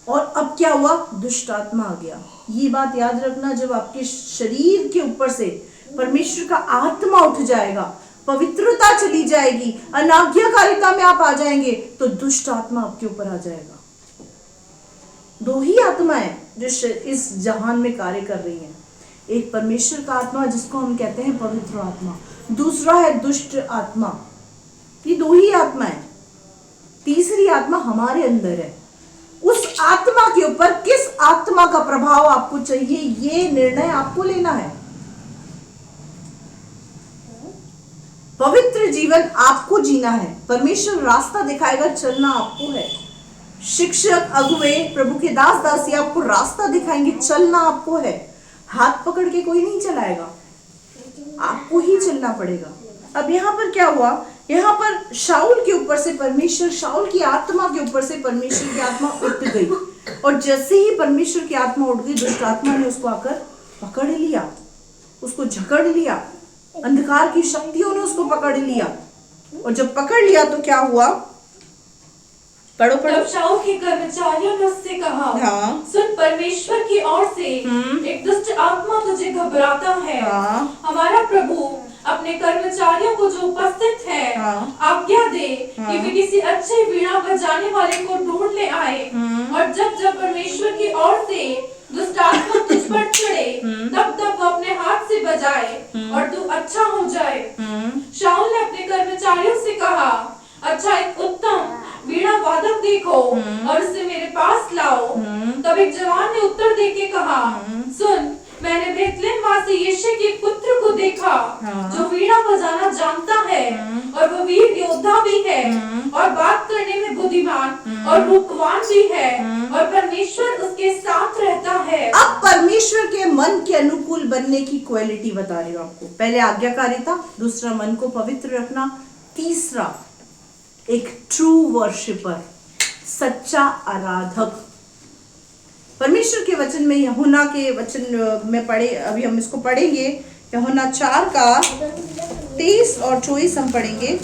और अब क्या हुआ, दुष्ट आत्मा आ गया। ये बात याद रखना, जब आपके शरीर के ऊपर से परमेश्वर का आत्मा उठ जाएगा, पवित्रता चली जाएगी, अनाज्ञाकारिता में आप आ जाएंगे, तो दुष्ट आत्मा आपके ऊपर आ जाएगा। 2 ही आत्मा है जो इस जहान में कार्य कर रही है। एक परमेश्वर का आत्मा, जिसको हम कहते हैं पवित्र आत्मा, दूसरा है दुष्ट आत्मा। ये 2 ही आत्मा है। तीसरी आत्मा हमारे अंदर है। उस आत्मा के ऊपर किस आत्मा का प्रभाव आपको चाहिए, ये निर्णय आपको लेना है। पवित्र जीवन आपको जीना है। परमेश्वर रास्ता दिखाएगा, चलना आपको है। शिक्षक, अगुवे, प्रभु के दास दासी आपको रास्ता दिखाएंगे, चलना आपको है। हाथ पकड़ के कोई नहीं चलाएगा, आपको ही चलना पड़ेगा। अब यहाँ पर क्या हुआ, यहाँ पर शाऊल के ऊपर से परमेश्वर, शाऊल की आत्मा के ऊपर से परमेश्वर की आत्मा उठ गई, और जैसे ही परमेश्वर की आत्मा उठ गई, दुष्ट आत्मा ने उसको आकर पकड़ लिया, उसको जकड़ लिया। अंधकार की शक्तियों ने उसको पकड़ लिया, और जब पकड़ लिया तो क्या हुआ, पढ़ो पढ़ो। तब शाऊल के कर्मचारियों ने उससे कहा, हाँ। सुन, परमेश्वर की ओर से एक दुष्ट आत्मा तुझे घबराता है। हाँ। हमारा प्रभु अपने कर्मचारियों को जो उपस्थित है, हाँ। आज्ञा दे कि वे किसी अच्छे वीणा बजाने वाले को ढूंढ ले आए, और जब जब परमेश्वर की ओर से दुष्ट आत्मा तुझ पर चढ़े, तब तब वो अपने हाथ से बजाए और तू अच्छा हो जाए। शाऊल ने अपने कर्मचारियों से कहा, अच्छा, एक उत्तम वीणा वादक देखो और उसे मेरे पास लाओ। तब एक जवान ने उत्तर देके कहा, सुन, मैंने बेथलेहम वासी यिशै के पुत्र को देखा, जो वीणा बजाना जानता है, और वो वीर योद्धा भी है, और बात करने में बुद्धिमान और रूपवान भी है, और परमेश्वर उसके साथ रहता है। अब परमेश्वर के मन के अनुकूल बनने की क्वालिटी बता रही हूँ आपको। पहले आज्ञाकारिता, दूसरा मन को पवित्र रखना, तीसरा एक ट्रू वर्शिपर, सच्चा आराधक। परमेश्वर के वचन में, यूहन्ना के वचन में पढ़े, अभी हम इसको पढ़ेंगे, यूहन्ना 4 का 23 और 24 हम पढ़ेंगे।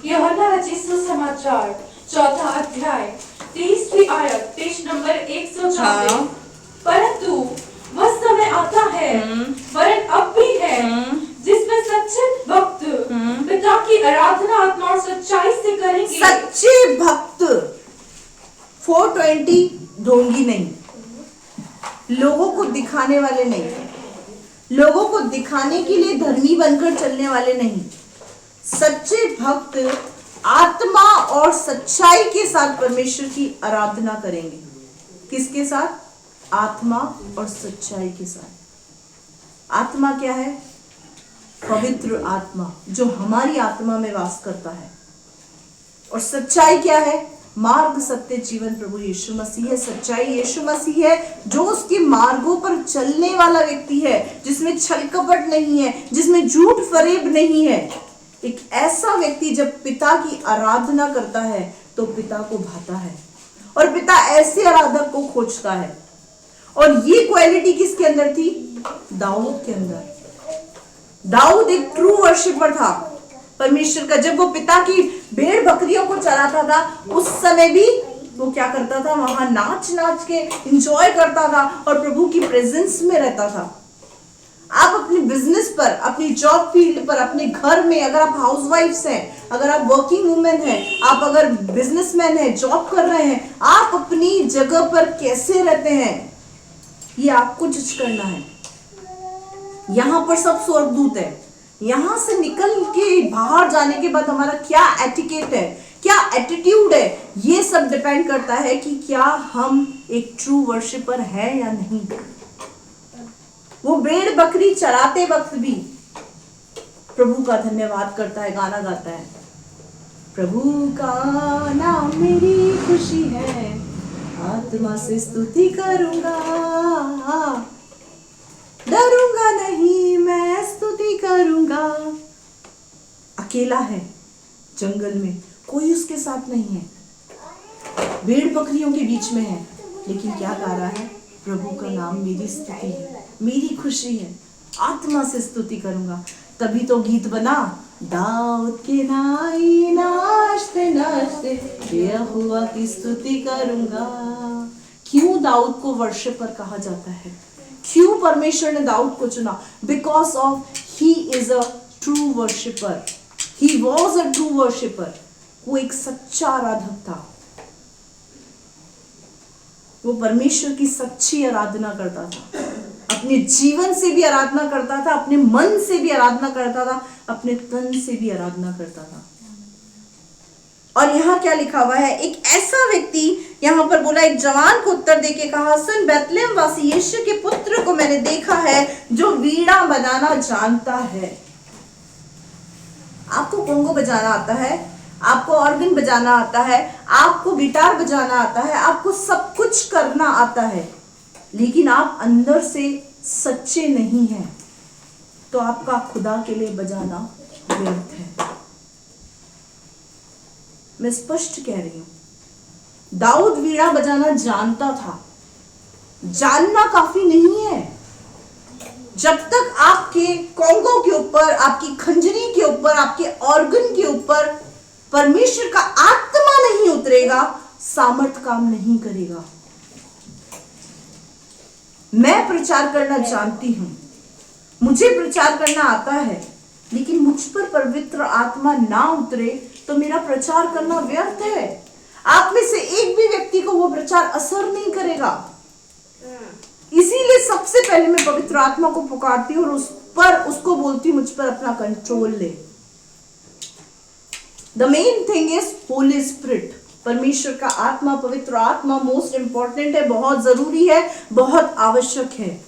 यूहन्ना रचित सुसमाचार 4 अध्याय 23वीं आयत, पेज नंबर 124। परंतु वह समय आता है, वरन अब भी है, जिसमें सच्चे भक्त पिता की आराधना आत्मा और सच्चाई से करेंगे। सच्चे भक्त 420 ढोंगी नहीं, लोगों को दिखाने वाले नहीं, लोगों को दिखाने के लिए धर्मी बनकर चलने वाले नहीं। सच्चे भक्त आत्मा और सच्चाई के साथ परमेश्वर की आराधना करेंगे। किसके साथ? आत्मा और सच्चाई के साथ। आत्मा क्या है? पवित्र आत्मा जो हमारी आत्मा में वास करता है। और सच्चाई क्या है? मार्ग, सत्य, जीवन प्रभु यीशु मसीह है। सच्चाई यीशु मसीह है, जो उसके मार्गों पर चलने वाला व्यक्ति है, जिसमें छल कपट नहीं है, जिसमें झूठ फरेब नहीं है। एक ऐसा व्यक्ति जब पिता की आराधना करता है तो पिता को भाता है, और पिता ऐसे आराधक को खोजता है। और ये क्वालिटी किसके अंदर थी? दाऊद के अंदर। दाऊद एक ट्रू वर्शिपर था परमेश्वर का। जब वो पिता की भेड़ बकरियों को चराता था, उस समय भी वो क्या करता था? वहां नाच नाच के एंजॉय करता था और प्रभु की प्रेजेंस में रहता था। आप अपने बिजनेस पर, अपनी जॉब फील्ड पर, अपने घर में, अगर आप हाउसवाइफ्स हैं, अगर आप वर्किंग वुमेन हैं, आप अगर बिजनेसमैन हैं, जॉब कर रहे हैं, आप अपनी जगह पर कैसे रहते हैं, ये आपको जज करना है। यहां पर सब स्वर्गदूत है। यहां से निकल के बाहर जाने के बाद हमारा क्या एटिकेट है, क्या एटीट्यूड है, ये सब डिपेंड करता है कि क्या हम एक ट्रू वर्शिपर है या नहीं। वो भेड़ बकरी चराते वक्त भी प्रभु का धन्यवाद करता है, गाना गाता है, प्रभु का नाम मेरी खुशी है, आत्मा से स्तुति करूंगा, डरूंगा नहीं मैं स्तुति करूंगा। अकेला है जंगल में, कोई उसके साथ नहीं है, भेड़ बकरियों के बीच में है, लेकिन क्या गा रहा है? प्रभु का नाम मेरी स्तुति है, मेरी खुशी है, आत्मा से स्तुति करूंगा। तभी तो गीत बना, दाऊद के नाई नाचते नाचते यहोवा की स्तुति करूंगा। क्यों दाऊद को वर्शिपर कहा जाता है? क्यों परमेश्वर ने दाऊद को चुना? Because of he is a true worshipper, he was a true worshipper. वो एक सच्चा आराधक था। वो परमेश्वर की सच्ची आराधना करता था, अपने जीवन से भी आराधना करता था, अपने मन से भी आराधना करता था, अपने तन से भी आराधना करता था। और यहाँ क्या लिखा हुआ है? एक ऐसा व्यक्ति, यहाँ पर बोला, एक जवान को उत्तर देके कहा, सुन, बेतलेहम वासी यीशु के पुत्र को मैंने देखा है जो वीणा बजाना जानता है। आपको कोंगो बजाना आता है, आपको ऑर्गन बजाना आता है, आपको गिटार बजाना आता है, आपको सब कुछ करना आता है, लेकिन आप अंदर से सच्चे नहीं हैं, तो आपका खुदा के लिए बजाना व्यर्थ है। मैं स्पष्ट कह रही हूं। दाऊद वीणा बजाना जानता था। जानना काफी नहीं है। जब तक आपके कोंगो के ऊपर, आपकी खंजरी के ऊपर, आपके ऑर्गन के ऊपर परमेश्वर का आत्मा नहीं उतरेगा, सामर्थ काम नहीं करेगा। मैं प्रचार करना जानती हूं, मुझे प्रचार करना आता है, लेकिन मुझ पर पवित्र आत्मा ना उतरे तो मेरा प्रचार करना व्यर्थ है। आप में से एक भी व्यक्ति को वो प्रचार असर नहीं करेगा। इसीलिए सबसे पहले मैं पवित्र आत्मा को पुकारती हूँ और उस पर उसको बोलती हूँ, मुझ पर अपना कंट्रोल ले। The main thing is Holi spirit. परमेश्वर का आत्मा, पवित्र आत्मा मोस्ट इंपॉर्टेंट है, बहुत जरूरी है, बहुत आवश्यक है।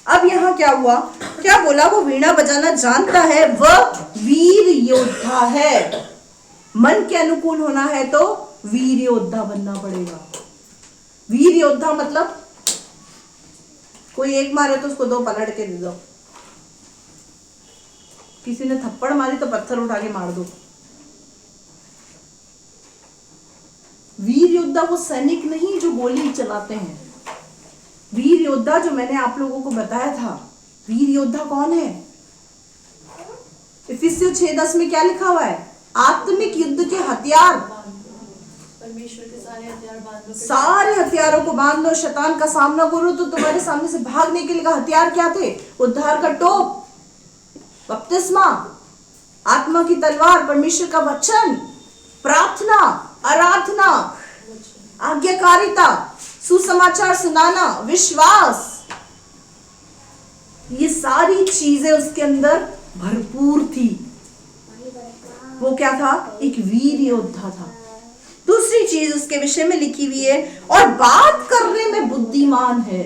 अब यहाँ क्या हुआ? क्या बोला? वो वीणा बजाना जानता है, वह वीर योद्धा है। मन के अनुकूल होना है तो वीर योद्धा बनना पड़ेगा। वीर योद्धा मतलब कोई एक मारे तो उसको दो पलट के दे दो, किसी ने थप्पड़ मारी तो पत्थर उठा के मार दो। वीर योद्धा वो सैनिक नहीं जो गोली चलाते हैं। वीर योद्धा जो मैंने आप लोगों को बताया था, वीर योद्धा कौन है? इफिसियों 6:10 में क्या लिखा हुआ है? आत्मिक युद्ध के हथियार, परमेश्वर के सारे हथियार बांध लो, सारे हथियारों को बांध लो, शैतान का सामना करो। तो तुम्हारे सामने से भागने के लिए हथियार क्या थे? उद्धार का टोप, बपतिस्मा, आत्मा की तलवार, परमेश्वर का वचन, प्रार्थना, आराधना, आज्ञाकारिता, सुसमाचार सुनाना, विश्वास, ये सारी चीजें उसके अंदर भरपूर थी। वो क्या था? एक वीर योद्धा था। दूसरी चीज उसके विषय में लिखी हुई है, और बात करने में बुद्धिमान है।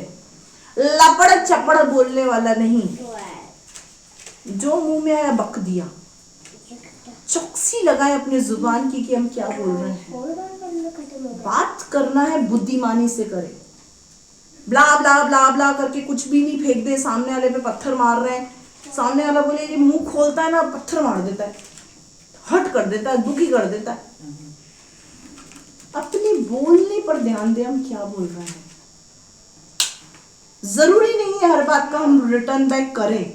लपड़ चपड़ बोलने वाला नहीं, जो मुंह में आया बक दिया। चौकसी लगाए अपने जुबान की कि हम क्या बोल रहे हैं। बात करना है बुद्धिमानी से करे, ब्ला ब्ला ब्ला ब्ला करके कुछ भी नहीं फेंक दे। सामने वाले पे पत्थर मार रहे हैं, सामने वाला बोले ये मुंह खोलता है ना पत्थर मार देता है, हट कर देता है, दुखी कर देता है। अपने बोलने पर ध्यान दे, हम क्या बोल रहे हैं। जरूरी नहीं है हर बात का हम रिटर्न बैक करें,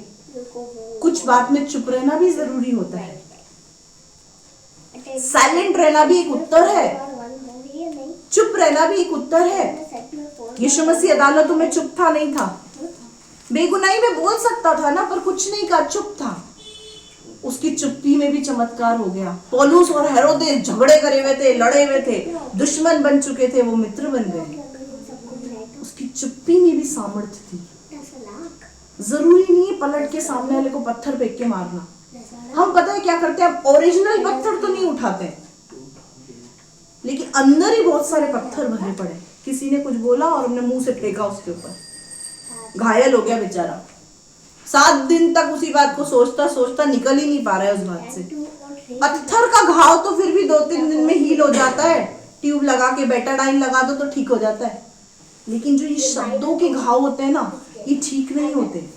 कुछ बात में चुप रहना भी जरूरी होता है। साइलेंट रहना भी एक उत्तर है, चुप रहना भी एक उत्तर है। यीशु मसीह अदालतों में चुप था, नहीं था। बेगुनाही में बोल सकता था ना, पर कुछ नहीं कहा, चुप था। उसकी चुप्पी में भी चमत्कार हो गया। पौलुस और हेरोदेस झगड़े करे हुए थे, लड़े हुए थे, दुश्मन बन चुके थे, वो मित्र बन गए। उसकी चुप्पी में भी सामर्थ्य थी। जरूरी नहीं है पलट के सामने वाले को पत्थर फेंक के मारना। हम पता है क्या करते हैं, हम ओरिजिनल पत्थर तो नहीं उठाते, लेकिन अंदर ही बहुत सारे पत्थर भरे पड़े। किसी ने कुछ बोला और हमने मुंह से फेंका उसके ऊपर, घायल हो गया बेचारा। 7 दिन तक उसी बात को सोचता सोचता निकल ही नहीं पा रहा है उस बात से। पत्थर का घाव तो फिर भी 2-3 दिन में हील हो जाता है, ट्यूब लगा के बेटाडाइन लगा दो तो ठीक हो जाता है। लेकिन जो ये शब्दों के घाव होते हैं ना, ये ठीक नहीं होते।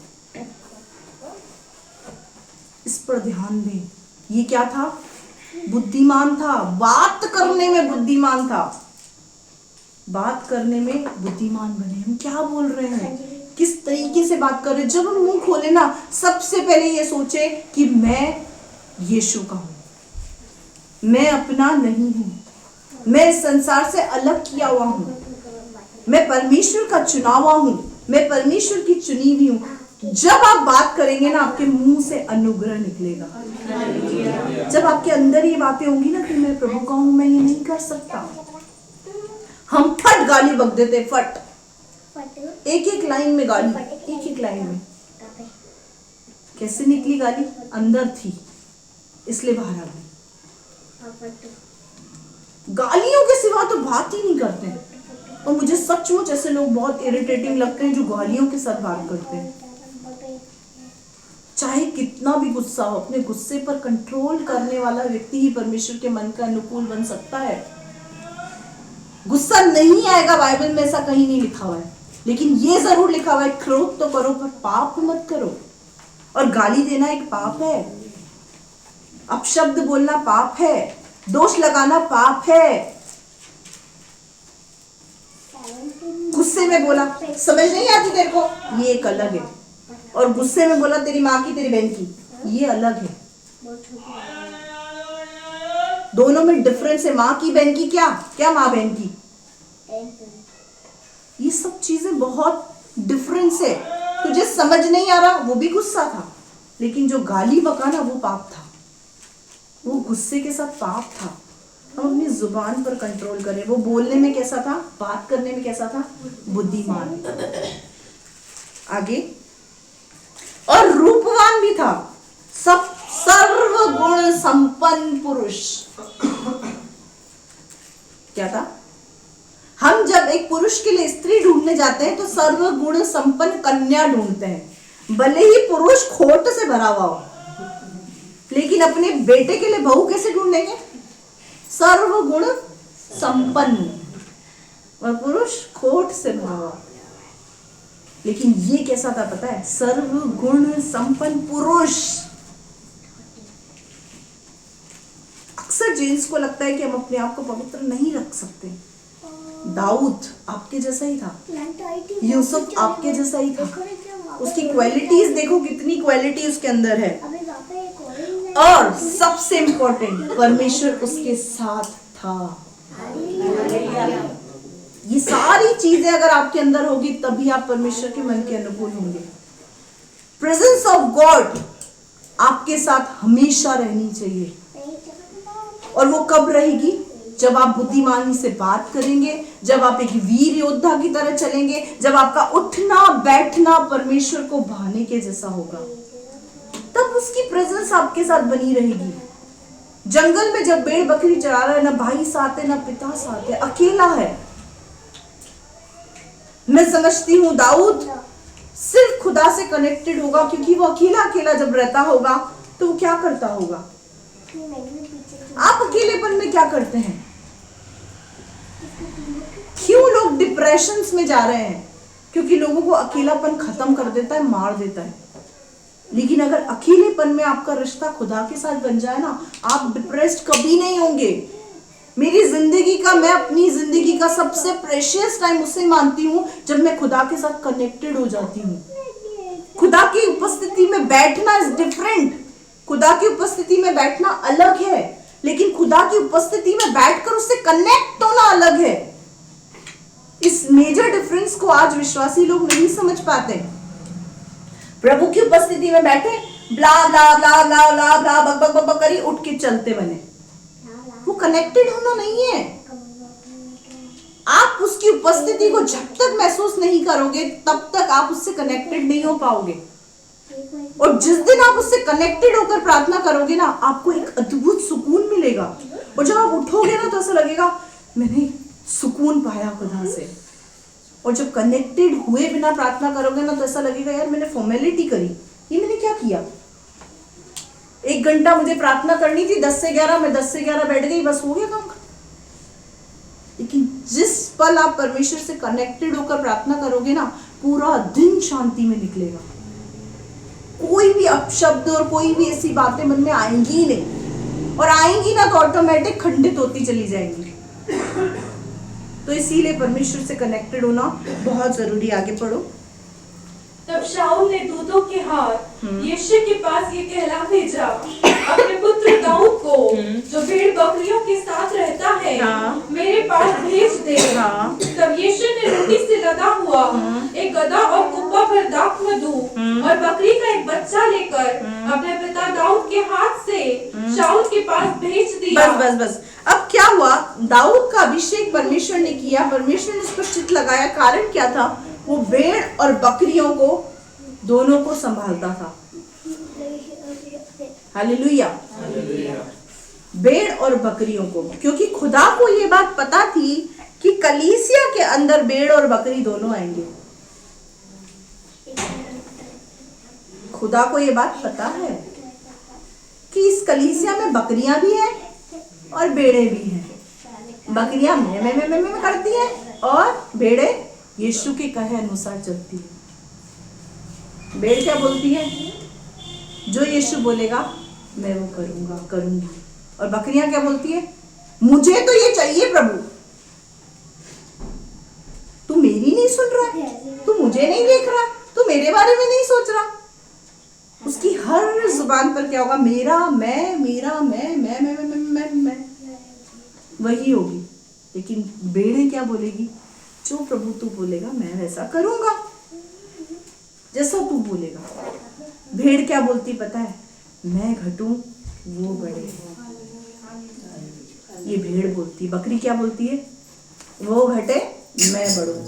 इस पर ध्यान दें। ये क्या था? बुद्धिमान था, बात करने में बुद्धिमान था। बात करने में बुद्धिमान बने। हम क्या बोल रहे हैं, किस तरीके से बात कर रहे हैं। जब हम मुंह खोले ना, सबसे पहले ये सोचे कि मैं यीशु का हूं, मैं अपना नहीं हूं, मैं संसार से अलग किया हुआ हूं, मैं परमेश्वर का चुना हुआ हूं, मैं परमेश्वर की चुनी हुई हूं। जब आप बात करेंगे ना, आपके मुंह से अनुग्रह निकलेगा। जब आपके अंदर ये बातें होंगी ना कि मैं प्रभु का हूं, मैं ये नहीं कर सकता, हम फट गाली बक देते, फट, एक लाइन में गाली, एक लाइन में। कैसे निकली गाली? अंदर थी इसलिए बाहर आ गई। गालियों के सिवा तो बात ही नहीं करते। और मुझे सचमुच ऐसे लोग बहुत इरिटेटिंग लगते हैं जो गालियों के साथ बात करते हैं। चाहे कितना भी गुस्सा हो, अपने गुस्से पर कंट्रोल करने वाला व्यक्ति ही परमेश्वर के मन का अनुकूल बन सकता है। गुस्सा नहीं आएगा, बाइबल में ऐसा कहीं नहीं लिखा हुआ है, लेकिन ये जरूर लिखा हुआ है, क्रोध तो करो पर पाप मत करो। और गाली देना एक पाप है, अपशब्द बोलना पाप है, दोष लगाना पाप है। गुस्से में बोला समझ नहीं आती तेरे को, ये एक अलग है। और गुस्से में बोला तेरी माँ की, तेरी बहन की, ये अलग है। दोनों में डिफरेंस है। माँ की, बहन की, क्या माँ बहन की, ये सब चीजें बहुत डिफरेंस है। तुझे समझ नहीं आ रहा, वो भी गुस्सा था, लेकिन जो गाली बका ना, वो पाप था, वो गुस्से के साथ पाप था। हम अपनी जुबान पर कंट्रोल करें। वो बोलने में कैसा था, बात करने में कैसा था, बुद्धिमान। आगे, और रूपवान भी था, सब सर्वगुण संपन्न पुरुष। क्या था? हम जब एक पुरुष के लिए स्त्री ढूंढने जाते हैं तो सर्वगुण संपन्न कन्या ढूंढते हैं, भले ही पुरुष खोट से भरा हुआ हो। लेकिन अपने बेटे के लिए बहू कैसे ढूंढेंगे? सर्वगुण संपन्न, और पुरुष खोट से भरा हुआ। लेकिन ये कैसा था पता है? सर्वगुण संपन्न पुरुष। अक्सर जेंट्स को लगता है कि हम अपने आप को पवित्र नहीं रख सकते। दाऊद आपके जैसा ही था, यूसुफ आपके जैसा ही था। उसकी क्वालिटीज देखो, कितनी क्वालिटी उसके अंदर है। और सबसे इंपॉर्टेंट, परमेश्वर उसके साथ था। ये सारी चीजें अगर आपके अंदर होगी, तभी आप परमेश्वर के मन के अनुकूल होंगे। प्रेजेंस ऑफ गॉड आपके साथ हमेशा रहनी चाहिए। और वो कब रहेगी? जब आप बुद्धिमानी से बात करेंगे, जब आप एक वीर योद्धा की तरह चलेंगे, जब आपका उठना बैठना परमेश्वर को भाने के जैसा होगा, तब उसकी प्रेजेंस आपके साथ बनी रहेगी। जंगल में जब भेड़ बकरी चरा रहा है, ना भाई साथ है, ना पिता साथ है, अकेला है। मैं समझती हूँ दाऊद सिर्फ खुदा से कनेक्टेड होगा, क्योंकि वो अकेला अकेला जब रहता होगा तो वो क्या करता होगा? आप अकेलेपन में क्या करते हैं? क्यों लोग डिप्रेशन में जा रहे हैं? क्योंकि लोगों को अकेलापन खत्म कर देता है, मार देता है। लेकिन अगर अकेलेपन में आपका रिश्ता खुदा के साथ बन जाए ना, आप डिप्रेस्ड कभी नहीं होंगे। मेरी जिंदगी का, मैं अपनी जिंदगी का सबसे प्रेशियस टाइम उसे मानती हूँ जब मैं खुदा के साथ कनेक्टेड हो जाती हूँ। खुदा की उपस्थिति में बैठना इज डिफरेंट। खुदा की उपस्थिति में बैठना अलग है, लेकिन खुदा की उपस्थिति में बैठकर उससे कनेक्ट होना अलग है। इस मेजर डिफरेंस को आज विश्वासी लोग नहीं समझ पाते। प्रभु की उपस्थिति में बैठे ब्ला ब्ला ब्ला ब्ला ब्ला ब्ला बक बक बक करी उठ के चलते बने, वो कनेक्टेड होना नहीं है। आप उसकी उपस्थिति को जब तक महसूस नहीं करोगे तब तक आप उससे कनेक्टेड नहीं हो पाओगे। और जिस दिन आप उससे कनेक्टेड होकर प्रार्थना करोगे ना, आपको एक अद्भुत सुकून मिलेगा। और जब आप उठोगे ना तो ऐसा लगेगा मैंने सुकून पाया खुदा से। और जब कनेक्टेड हुए बिना प्रार्थना करोगे ना तो ऐसा लगेगा यार मैंने फॉर्मेलिटी करी, ये मैंने क्या किया। 1 घंटा मुझे प्रार्थना करनी थी 10 से 11, मैं 10 से 11 बैठ गई, बस हो गया काम। लेकिन जिस पल आप परमेश्वर से कनेक्टेड होकर प्रार्थना करोगे ना, पूरा दिन शांति में निकलेगा। कोई भी अपशब्द और कोई भी ऐसी बातें मन में आएंगी ही नहीं, और आएंगी ना तो ऑटोमेटिक खंडित होती चली जाएंगी। तो इसीलिए परमेश्वर से कनेक्टेड होना बहुत जरूरी। आगे पढ़ो। तब शाऊल ने दूतों के हाथ यिशै के पास ये कहला भेजा, अपने पुत्र दाऊद को जो भेड़ बकरियों के साथ रहता है मेरे पास भेज दे। तब यिशै ने रोटी से लदा हुआ एक गधा और कुप्पा भर दाखमधु और बकरी का एक बच्चा लेकर अपने पिता दाऊद के हाथ से शाऊल के पास भेज दिया। बस अब क्या हुआ? दाऊद का अभिषेक परमेश्वर ने किया, परमेश्वर ने उस पर चित्त लगाया। कारण क्या था? वो भेड़ और बकरियों को दोनों को संभालता था। हालेलुया। भेड़ और बकरियों को, क्योंकि खुदा को ये बात पता थी कि कलीसिया के अंदर भेड़ और बकरी दोनों आएंगे। खुदा को ये बात पता है कि इस कलीसिया में बकरियां भी हैं और भेड़े भी हैं। बकरियां मैं करती हैं और भेड़े यीशु के कहे अनुसार चलती है। भेड़ क्या बोलती है? जो यीशु बोलेगा मैं वो करूंगी। और बकरियां क्या बोलती है? मुझे तो ये चाहिए प्रभु। तू मेरी नहीं सुन रहा, तू मुझे नहीं देख रहा, तू मेरे बारे में नहीं सोच रहा। उसकी हर जुबान पर क्या होगा? मेरा, मैं, मेरा, मैं वही होगी। लेकिन भेड़ें क्या बोलेगी? जो प्रभु तू बोलेगा मैं वैसा करूंगा, जैसा तू बोलेगा। भेड़ क्या बोलती पता है? मैं घटूं वो बढ़े, ये भेड़ बोलती। बकरी क्या बोलती है? वो घटे मैं बढ़ूं।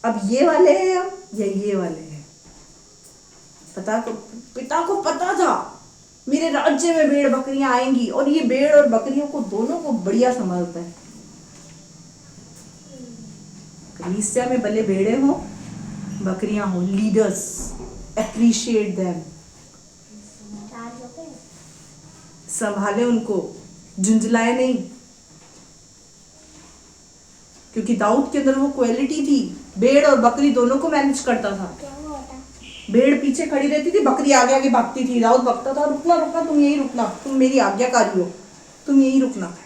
अब ये वाले हैं हम या ये वाले हैं? पिता को पता था मेरे राज्य में भेड़ बकरियां आएंगी, और ये भेड़ और बकरियों को दोनों को बढ़िया संभालता है। कलीसिया में भले भेड़े हो बकरियां हो, लीडर्स अप्रिशिएट देम, संभाले उनको, झुंझलाए नहीं। क्योंकि दाऊद के अंदर वो क्वालिटी थी, भेड़ और बकरी दोनों को मैनेज करता था। भेड़ पीछे खड़ी रहती थी, बकरी आगे आगे भागती थी। दाऊद भागता था, रुकना रुकना, तुम यही रुकना, तुम मेरी आज्ञाकारी हो, तुम यही रुकना।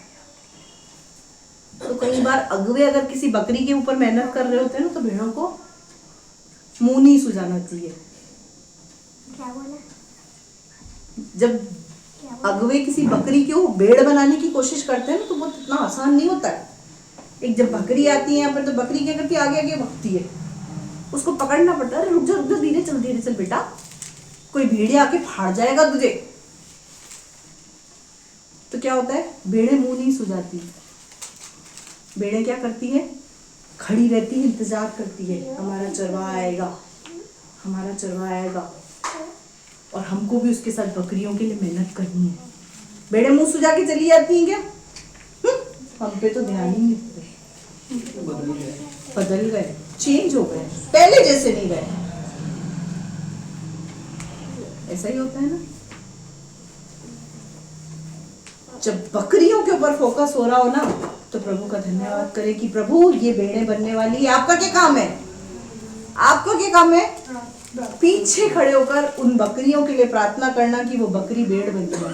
तो कई बार अगवे अगर किसी बकरी के ऊपर मेहनत कर रहे होते हैं ना, तो भेड़ों को मुंह नहीं सुझाना चाहिए। क्या बोला? जब अगवे किसी बकरी को भेड़ बनाने की कोशिश करते हैं ना, तो वो इतना आसान नहीं होता है। एक जब बकरी आती है यहाँ पर, तो बकरी क्या करती है? आगे आगे भागती है, उसको पकड़ना पड़ता है। रुक जा धीरे चल बेटा, कोई भेड़िया आके फाड़ जाएगा तुझे। तो क्या होता है? भेड़ें मुंह नहीं सुझाती। भेड़ें क्या करती है? खड़ी रहती है, इंतजार करती है, हमारा चरवाहा आएगा, हमारा चरवाहा आएगा। और हमको भी उसके साथ बकरियों के लिए मेहनत करनी है। भेड़ें मुंह सुझा के चली जाती हैं क्या? हम पे तो ध्यान ही नहीं, बदल गए, चेंज हो गए, पहले जैसे नहीं रहे। ऐसा ही होता है ना। जब बकरियों के ऊपर फोकस हो रहा हो ना, तो प्रभु का धन्यवाद करें कि प्रभु ये भेड़ें बनने वाली है। आपका क्या काम है? आपका क्या काम है? पीछे खड़े होकर उन बकरियों के लिए प्रार्थना करना कि वो बकरी भेड़ बन जाए।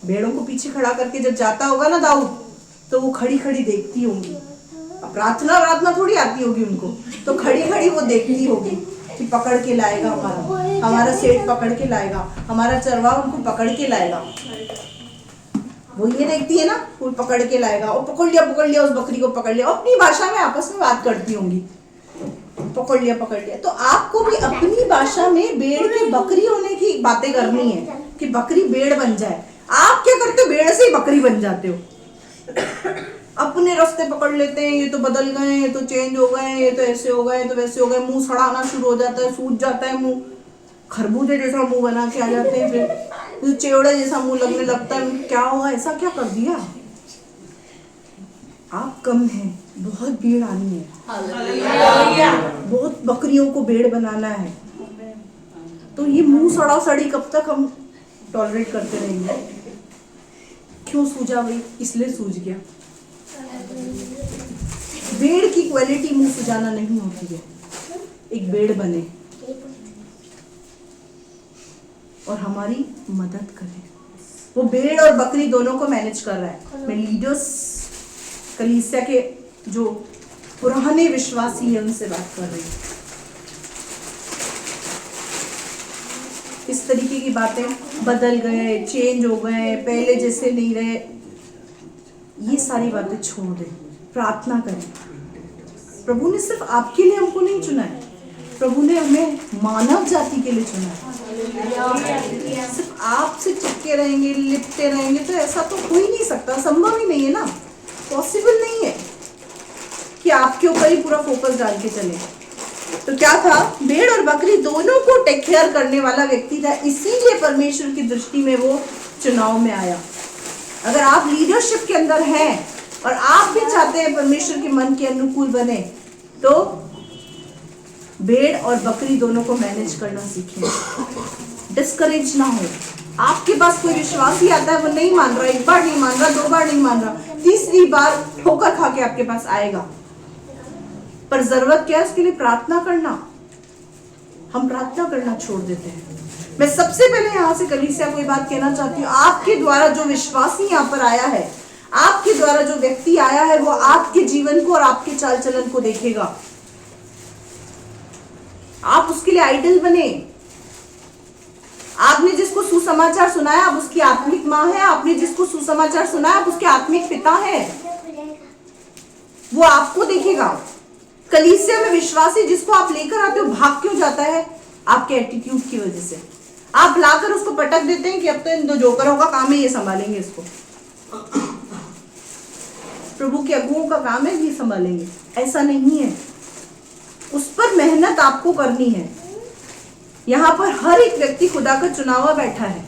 भेड़ों को पीछे खड़ा करके जब जाता होगा ना दाऊद, तो वो खड़ी खड़ी देखती होंगी। अब प्रार्थना थोड़ी आती होगी उनको, तो खड़ी खड़ी वो देखती होगी कि पकड़ के लाएगा, हमारा सेठ पकड़ के लाएगा, हमारा चरवा उनको पकड़ के लाएगा। वो ये देखती है ना, वो पकड़ के लाएगा, और पकड़ लिया उस बकरी को पकड़ लिया। अपनी भाषा में आपस में बात करती होंगी, पकड़ लिया। तो आपको भी अपनी भाषा में भेड़ के बकरी होने की बातें करनी है कि बकरी भेड़ बन जाए। आप क्या करते हो? भेड़ से ही बकरी बन जाते हो। अपने रास्ते पकड़ लेते हैं, ये तो बदल गए, ये तो चेंज हो गए, ये तो ऐसे हो गए, तो वैसे हो गए। मुंह सड़ाना शुरू हो जाता है, सूज जाता है मुंह, खरबूजे जैसा मुंह बना के आ जाते हैं, फिर चेवड़े जैसा मुंह लगने लगता है। क्या हुआ? ऐसा क्या कर दिया? आप कम हैं, बहुत भीड़ आनी है, बहुत बकरियों को भेड़ बनाना है। तो ये मुंह सड़ा सड़ी कब तक हम टॉलरेट करते रहेंगे? क्यों सूझा भाई? इसलिए सूझ गया। भेड़ की क्वालिटी मुंह सुझाना नहीं होती है। एक भेड़ बने और हमारी मदद करे। वो भेड़ और बकरी दोनों को मैनेज कर रहा है। मैं लीडर्स कलीसिया के जो पुराने विश्वासी है उनसे बात कर रही हूँ। इस तरीके की बातें, बदल गए, चेंज हो गए, पहले जैसे नहीं रहे, ये सारी बातें छोड़ दें, प्रार्थना करें। प्रभु ने सिर्फ आपके लिए हमको नहीं चुना है, प्रभु ने हमें मानव जाति के लिए चुना है। सिर्फ आपसे चिपके रहेंगे, लिपटे रहेंगे तो ऐसा तो हो ही नहीं सकता, संभव ही नहीं है ना, पॉसिबल नहीं है कि आपके ऊपर ही पूरा फोकस डाल के चले। तो क्या था? भेड़ और बकरी दोनों को टेक केयर करने वाला व्यक्ति था, इसीलिए परमेश्वर की दृष्टि में वो चुनाव में आया। अगर आप लीडरशिप के अंदर हैं और आप भी चाहते हैं परमेश्वर के मन के अनुकूल बने, तो भेड़ और बकरी दोनों को मैनेज करना सीखें। डिस्करेज ना हो। आपके पास कोई विश्वासी आता है, वो नहीं मान रहा, एक बार नहीं मान रहा, दो बार नहीं मान रहा, तीसरी बार ठोकर खा के आपके पास आएगा। पर जरूरत क्या है? उसके लिए प्रार्थना करना। हम प्रार्थना करना छोड़ देते हैं। मैं सबसे पहले यहाँ से कलीसिया को बात कहना चाहती हूँ, आपके द्वारा जो विश्वासी यहाँ पर आया है, आपके द्वारा जो व्यक्ति आया है, वो आपके जीवन को और आपके चाल चलन को देखेगा। आप उसके लिए आइडल बने। आपने जिसको सुसमाचार सुनाया, आप उसकी आत्मिक माँ है। आपने जिसको सुसमाचार सुनाया, आप उसके आत्मिक पिता है। वो आपको देखेगा। कलीसिया में विश्वासी जिसको आप लेकर आते हो, भाग क्यों जाता है? आपके एटीट्यूड की वजह से। आप लाकर उसको पटक देते हैं कि अब तो इन दो जोकरों का काम है, ये संभालेंगे इसको। प्रभु के अगुओं का काम है, ये संभालेंगे। ऐसा नहीं है। उस पर मेहनत आपको करनी है। यहाँ पर हर एक व्यक्ति खुदा का चुनावा बैठा है,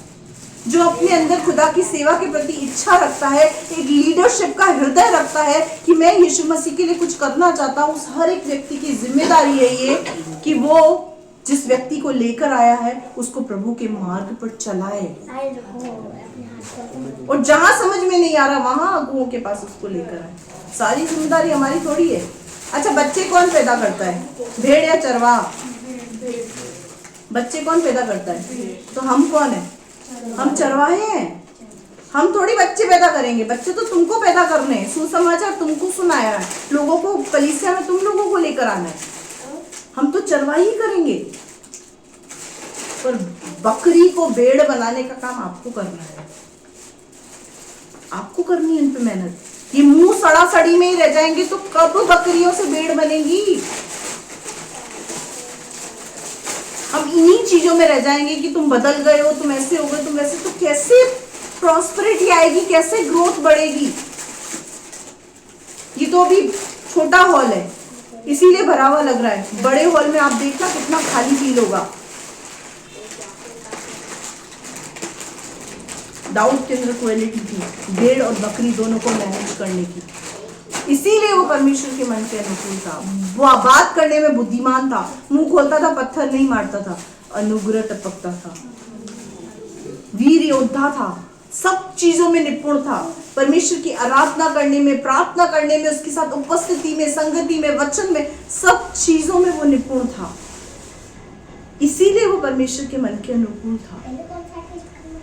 जो अपने अंदर खुदा की सेवा के प्रति इच्छा रखता है, एक लीडरशिप का हृदय रखता है कि मैं यीशु मसीह के लिए कुछ करना चाहता हूँ। उस हर एक व्यक्ति की जिम्मेदारी है ये कि वो जिस व्यक्ति को लेकर आया है उसको प्रभु के मार्ग पर चलाए, और जहां समझ में नहीं आ रहा वहां अगुओं के पास उसको लेकर आए। सारी जिम्मेदारी हमारी थोड़ी है। अच्छा, बच्चे कौन पैदा करता है? भेड़ या चरवाहा? बच्चे कौन पैदा करता है? तो हम कौन है? हम चरवाहे हैं। हम थोड़ी बच्चे पैदा करेंगे, बच्चे तो तुमको पैदा करने हैं। सुसमाचार तुमको सुनाया है, लोगों को कलीसिया में तुम लोगों को लेकर आना है। हम तो चरवाही करेंगे, पर बकरी को भेड़ बनाने का काम आपको करना है। आपको करनी है इन पे मेहनत। ये मुंह सड़ा सड़ी में ही रह जाएंगे तो कब बकरियों से भेड़ बनेगी? हम इन्हीं चीजों में रह जाएंगे कि तुम बदल गए हो, तुम ऐसे हो गए, तुम वैसे। तो कैसे प्रॉस्पेरिटी आएगी? कैसे ग्रोथ बढ़ेगी? ये तो अभी छोटा हॉल है, इसीलिए भरा हुआ लग रहा है। बड़े हॉल में आप देखना कितना खाली फील होगा। दाऊद के अंदर क्वालिटी थी भेड़ और बकरी दोनों को मैनेज करने की। इसीलिए वो परमेश्वर के मन के अनुकूल था। वो बात करने में बुद्धिमान था, मुंह खोलता था पत्थर नहीं मारता था, अनुग्रह टपकता था, वीर योद्धा था, सब चीजों में निपुण था, परमेश्वर की आराधना करने में, प्रार्थना करने में, उसके साथ उपस्थिति में, संगति में, वचन में, सब चीजों में वो निपुण था। इसीलिए वो परमेश्वर के मन के अनुकूल था। पहले कौन सा टेस्ट करना?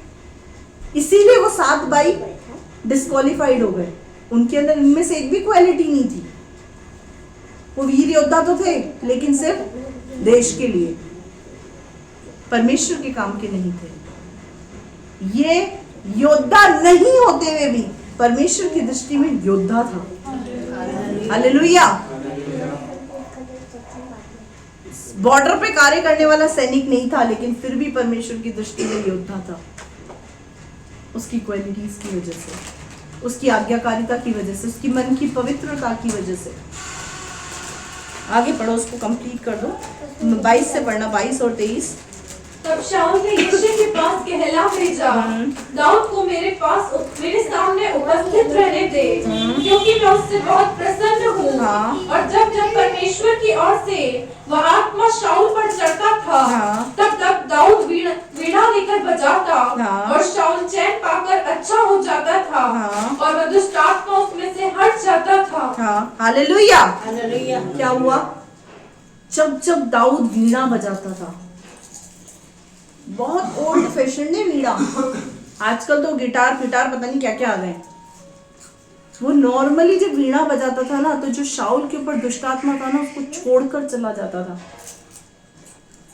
इसीलिए वो 7 बाई डिस्क्वालिफाइड हो गए। उनके अंदर इनमें से एक भी क्वालिटी नहीं थी। वो वीर योद्धा तो थे, लेकिन सिर्फ देश के लिए, परमेश्वर के काम के नहीं थे। ये योद्धा नहीं होते हुए भी परमेश्वर की दृष्टि में योद्धा था। हालेलुया। बॉर्डर पे कार्य करने वाला सैनिक नहीं था, लेकिन फिर भी परमेश्वर की दृष्टि में योद्धा था। उसकी क्वालिटीज की वजह से, उसकी आज्ञाकारिता की वजह से, उसकी मन की पवित्रता की वजह से। आगे पढ़ो, उसको कंप्लीट कर दो। 22 से पढ़ना, 22 और 23। तब शाऊल ने यिशै के पास कहला भेजा, दाऊद को मेरे सामने उपस्थित रहने दे, क्योंकि मैं उससे बहुत प्रसन्न हूँ। हाँ। और जब जब परमेश्वर की ओर से वह आत्मा शाऊल पर चढ़ता था, हाँ। तब तब दाऊद वीणा लेकर बजाता, हाँ। और शाऊल चैन पाकर अच्छा हो जाता था, हाँ। और वह दुष्ट आत्मा उसमें से हट जाता था। हाँ, हालेलुया। हालेलुया। क्या हुआ? जब जब दाऊद वीणा बजाता था, बहुत ओल्ड फैशन है वीणा, आजकल तो गिटार फिटार पता नहीं क्या क्या आ गए। वो नॉर्मली जब वीणा बजाता था ना, तो जो शाऊल के ऊपर दुष्टात्मा था ना, उसको छोड़कर चला जाता था।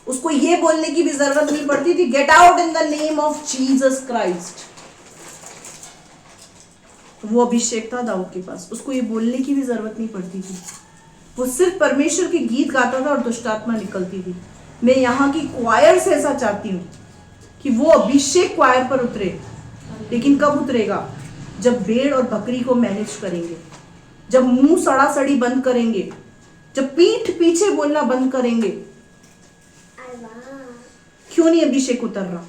उसको ये बोलने की भी जरूरत नहीं पड़ती थी, get out in the name of Jesus Christ. वो अभिषेक था दाऊद के पास, उसको ये बोलने की भी जरूरत नहीं पड़ती थी। वो सिर्फ परमेश्वर के गीत गाता था और दुष्टात्मा निकलती थी। मैं यहाँ की क्वायर से ऐसा चाहती हूँ कि वो अभिषेक क्वायर पर उतरे, लेकिन कब उतरेगा? जब भेड़ और बकरी को मैनेज करेंगे, जब मुंह सड़ा सड़ी बंद करेंगे, जब पीठ पीछे बोलना बंद करेंगे। क्यों नहीं अभिषेक उतर रहा?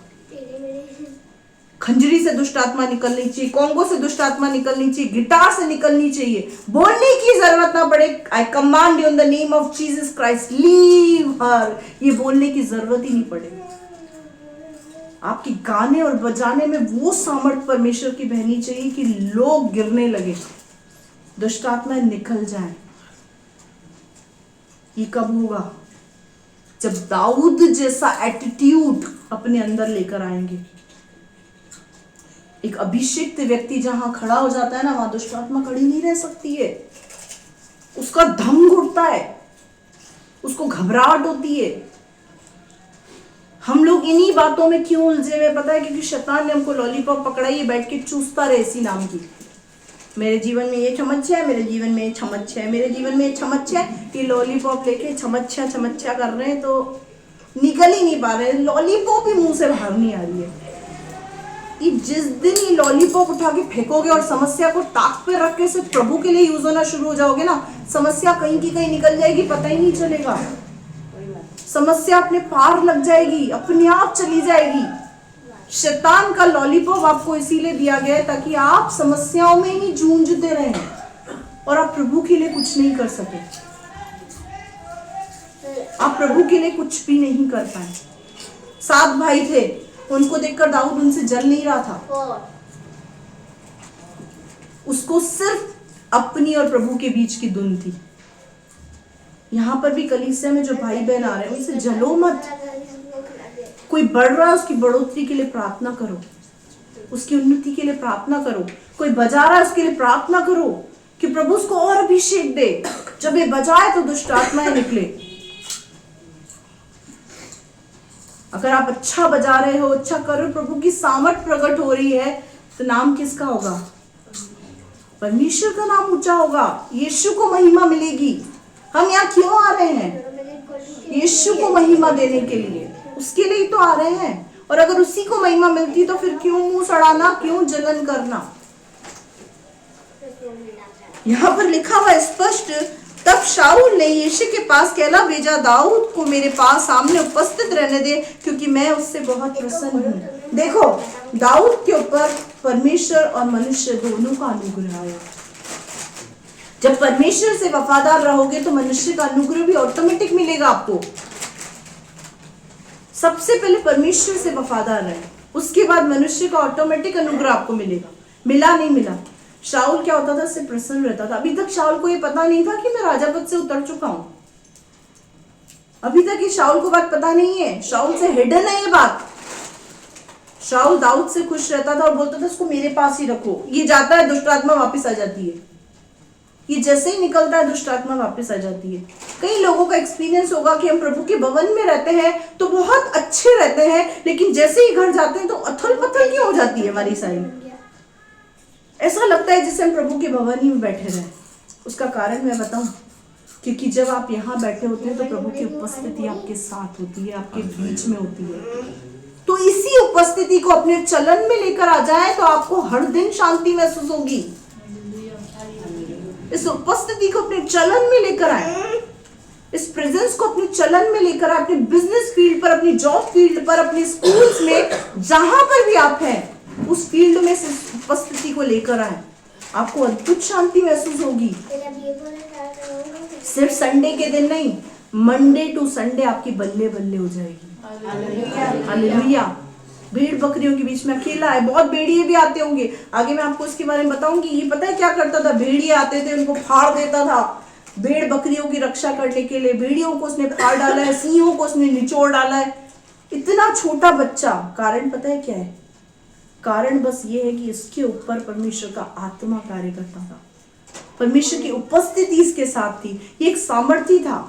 खंजरी से दुष्ट आत्मा निकलनी चाहिए, कॉन्गो से दुष्ट आत्मा निकलनी चाहिए, गिटार से निकलनी चाहिए, बोलने की जरूरत ना पड़े, आई command you in the name of Jesus Christ, leave her. ये बोलने की जरूरत ही नहीं पड़े। आपके गाने और बजाने में वो सामर्थ परमेश्वर की बहनी चाहिए कि लोग गिरने लगे, दुष्ट आत्मा निकल जाए। ये कब होगा? जब दाऊद जैसा एटीट्यूड अपने अंदर लेकर आएंगे। एक अभिषेक्त व्यक्ति जहां खड़ा हो जाता है ना, वहां दुष्ट आत्मा खड़ी नहीं रह सकती है। उसका दम घुटता है, उसको घबराहट होती है। हम लोग इन्हीं बातों में क्यों उलझे हुए पता है? क्योंकि शैतान ने हमको लॉलीपॉप पकड़ाई है, बैठ के चूसता रहे इसी नाम की। मेरे जीवन में ये चमच्चा है, मेरे जीवन में ये चमच्चा है, मेरे जीवन में ये चमच्चा है। ये लॉलीपॉप लेके चमच्चा चमच्चा कर रहे हैं तो निकल ही नहीं पा रहे, लॉलीपॉप ही मुंह से बाहर नहीं आ रही है। कि जिस दिन ये लॉलीपॉप उठा के फेंकोगे और समस्या को ताक पे रख के सिर्फ प्रभु के लिए यूज होना शुरू हो जाओगे ना, समस्या कहीं की कहीं निकल जाएगी, पता ही नहीं चलेगा। समस्या अपने पार लग जाएगी, अपने आप चली जाएगी। शैतान का लॉलीपॉप आपको इसीलिए दिया गया है ताकि आप समस्याओं में ही जूझते रहें और आप प्रभु के लिए कुछ नहीं कर सके। आप प्रभु के लिए कुछ भी नहीं कर पाए। 7 भाई थे, उनको देखकर दाऊद उनसे जल नहीं रहा था। उसको सिर्फ अपनी और प्रभु के बीच की धुन थी। यहाँ पर भी कलीसिया में जो भाई बहन आ रहे हैं, उनसे जलो मत। कोई बढ़ रहा है, उसकी बढ़ोतरी के लिए प्रार्थना करो, उसकी उन्नति के लिए प्रार्थना करो। कोई बजा रहा है, उसके लिए प्रार्थना करो कि प्रभु उसको और अभिषेक दे। जब ये बजाए तो दुष्ट आत्माएं निकले। अगर आप अच्छा बजा रहे हो, अच्छा कर रहे हो, प्रभु की सामर्थ प्रकट हो रही है, तो नाम किसका होगा? परमेश्वर का नाम ऊंचा होगा, यीशु को महिमा मिलेगी। हम यहाँ क्यों आ रहे हैं? यीशु को महिमा देने के लिए, उसके लिए ही तो आ रहे हैं। और अगर उसी को महिमा मिलती तो फिर क्यों मुंह सड़ाना, क्यों जलन करना? यहाँ पर लिखा हुआ स्पष्ट, तब शाऊल ने यिशै के पास कहला भेजा, दाऊद को मेरे पास सामने उपस्थित रहने दे, क्योंकि मैं उससे बहुत प्रसन्न हूँ। देखो, दाऊद के ऊपर परमेश्वर और मनुष्य दोनों का अनुग्रह है। जब परमेश्वर से वफादार रहोगे तो मनुष्य का अनुग्रह भी ऑटोमेटिक मिलेगा आपको। सबसे पहले परमेश्वर से वफादार रहे, उसके बाद मनुष्य का ऑटोमेटिक अनुग्रह आपको मिलेगा। मिला नहीं मिला। शाऊल क्या होता था, सिर्फ प्रसन्न रहता था। अभी तक शाऊल को ये पता नहीं था कि मैं राजा पद से उतर चुका हूं। अभी तक ये शाऊल को बात पता नहीं है, शाऊल से हिडन है ये बात। शाऊल दाऊद से खुश रहता था और बोलता था इसको मेरे पास ही रखो। ये जाता है, दुष्ट आत्मा वापिस आ जाती है। ये जैसे ही निकलता है दुष्ट आत्मा वापस आ जाती है। कई लोगों का एक्सपीरियंस होगा कि हम प्रभु के भवन में रहते हैं तो बहुत अच्छे रहते हैं, लेकिन जैसे ही घर जाते हैं तो अथल पथल क्यों हो जाती है हमारी साइड। ऐसा लगता है जैसे हम प्रभु के भवन ही में बैठे रहे। उसका कारण मैं बताऊं, क्योंकि जब आप यहाँ बैठे होते हैं तो प्रभु की उपस्थिति आपके साथ होती है, आपके बीच में होती है। तो इसी उपस्थिति को अपने चलन में लेकर आ जाए तो आपको हर दिन शांति महसूस होगी। इस उपस्थिति को अपने चलन में लेकर आए, इस प्रेजेंस को अपने चलन में लेकर आए, अपने बिजनेस फील्ड पर, अपनी जॉब फील्ड पर, अपने स्कूल्स में, जहां पर भी आप हैं उस फील्ड में इस उपस्थिति को लेकर आए। आपको अद्भुत शांति महसूस होगी। सिर्फ संडे के दिन नहीं, मंडे टू संडे आपकी बल्ले बल्ले हो जाएगी। हालेलुया। भेड़ बकरियों के बीच में अकेला है। बहुत भेड़िए भी आते होंगे, आगे मैं आपको उसके बारे में बताऊंगी। ये पता है क्या करता था, भेड़िए आते थे उनको फाड़ देता था भेड़ बकरियों की रक्षा करने के लिए। भेड़ियों को उसने फाड़ डाला है, सिंहों को उसने निचोड़ डाला है। इतना छोटा बच्चा, कारण पता है क्या है? कारण बस ये है कि इसके ऊपर परमेश्वर का आत्मा कार्य करता था, परमेश्वर की उपस्थिति इसके साथ थी। ये एक सामर्थ्य था।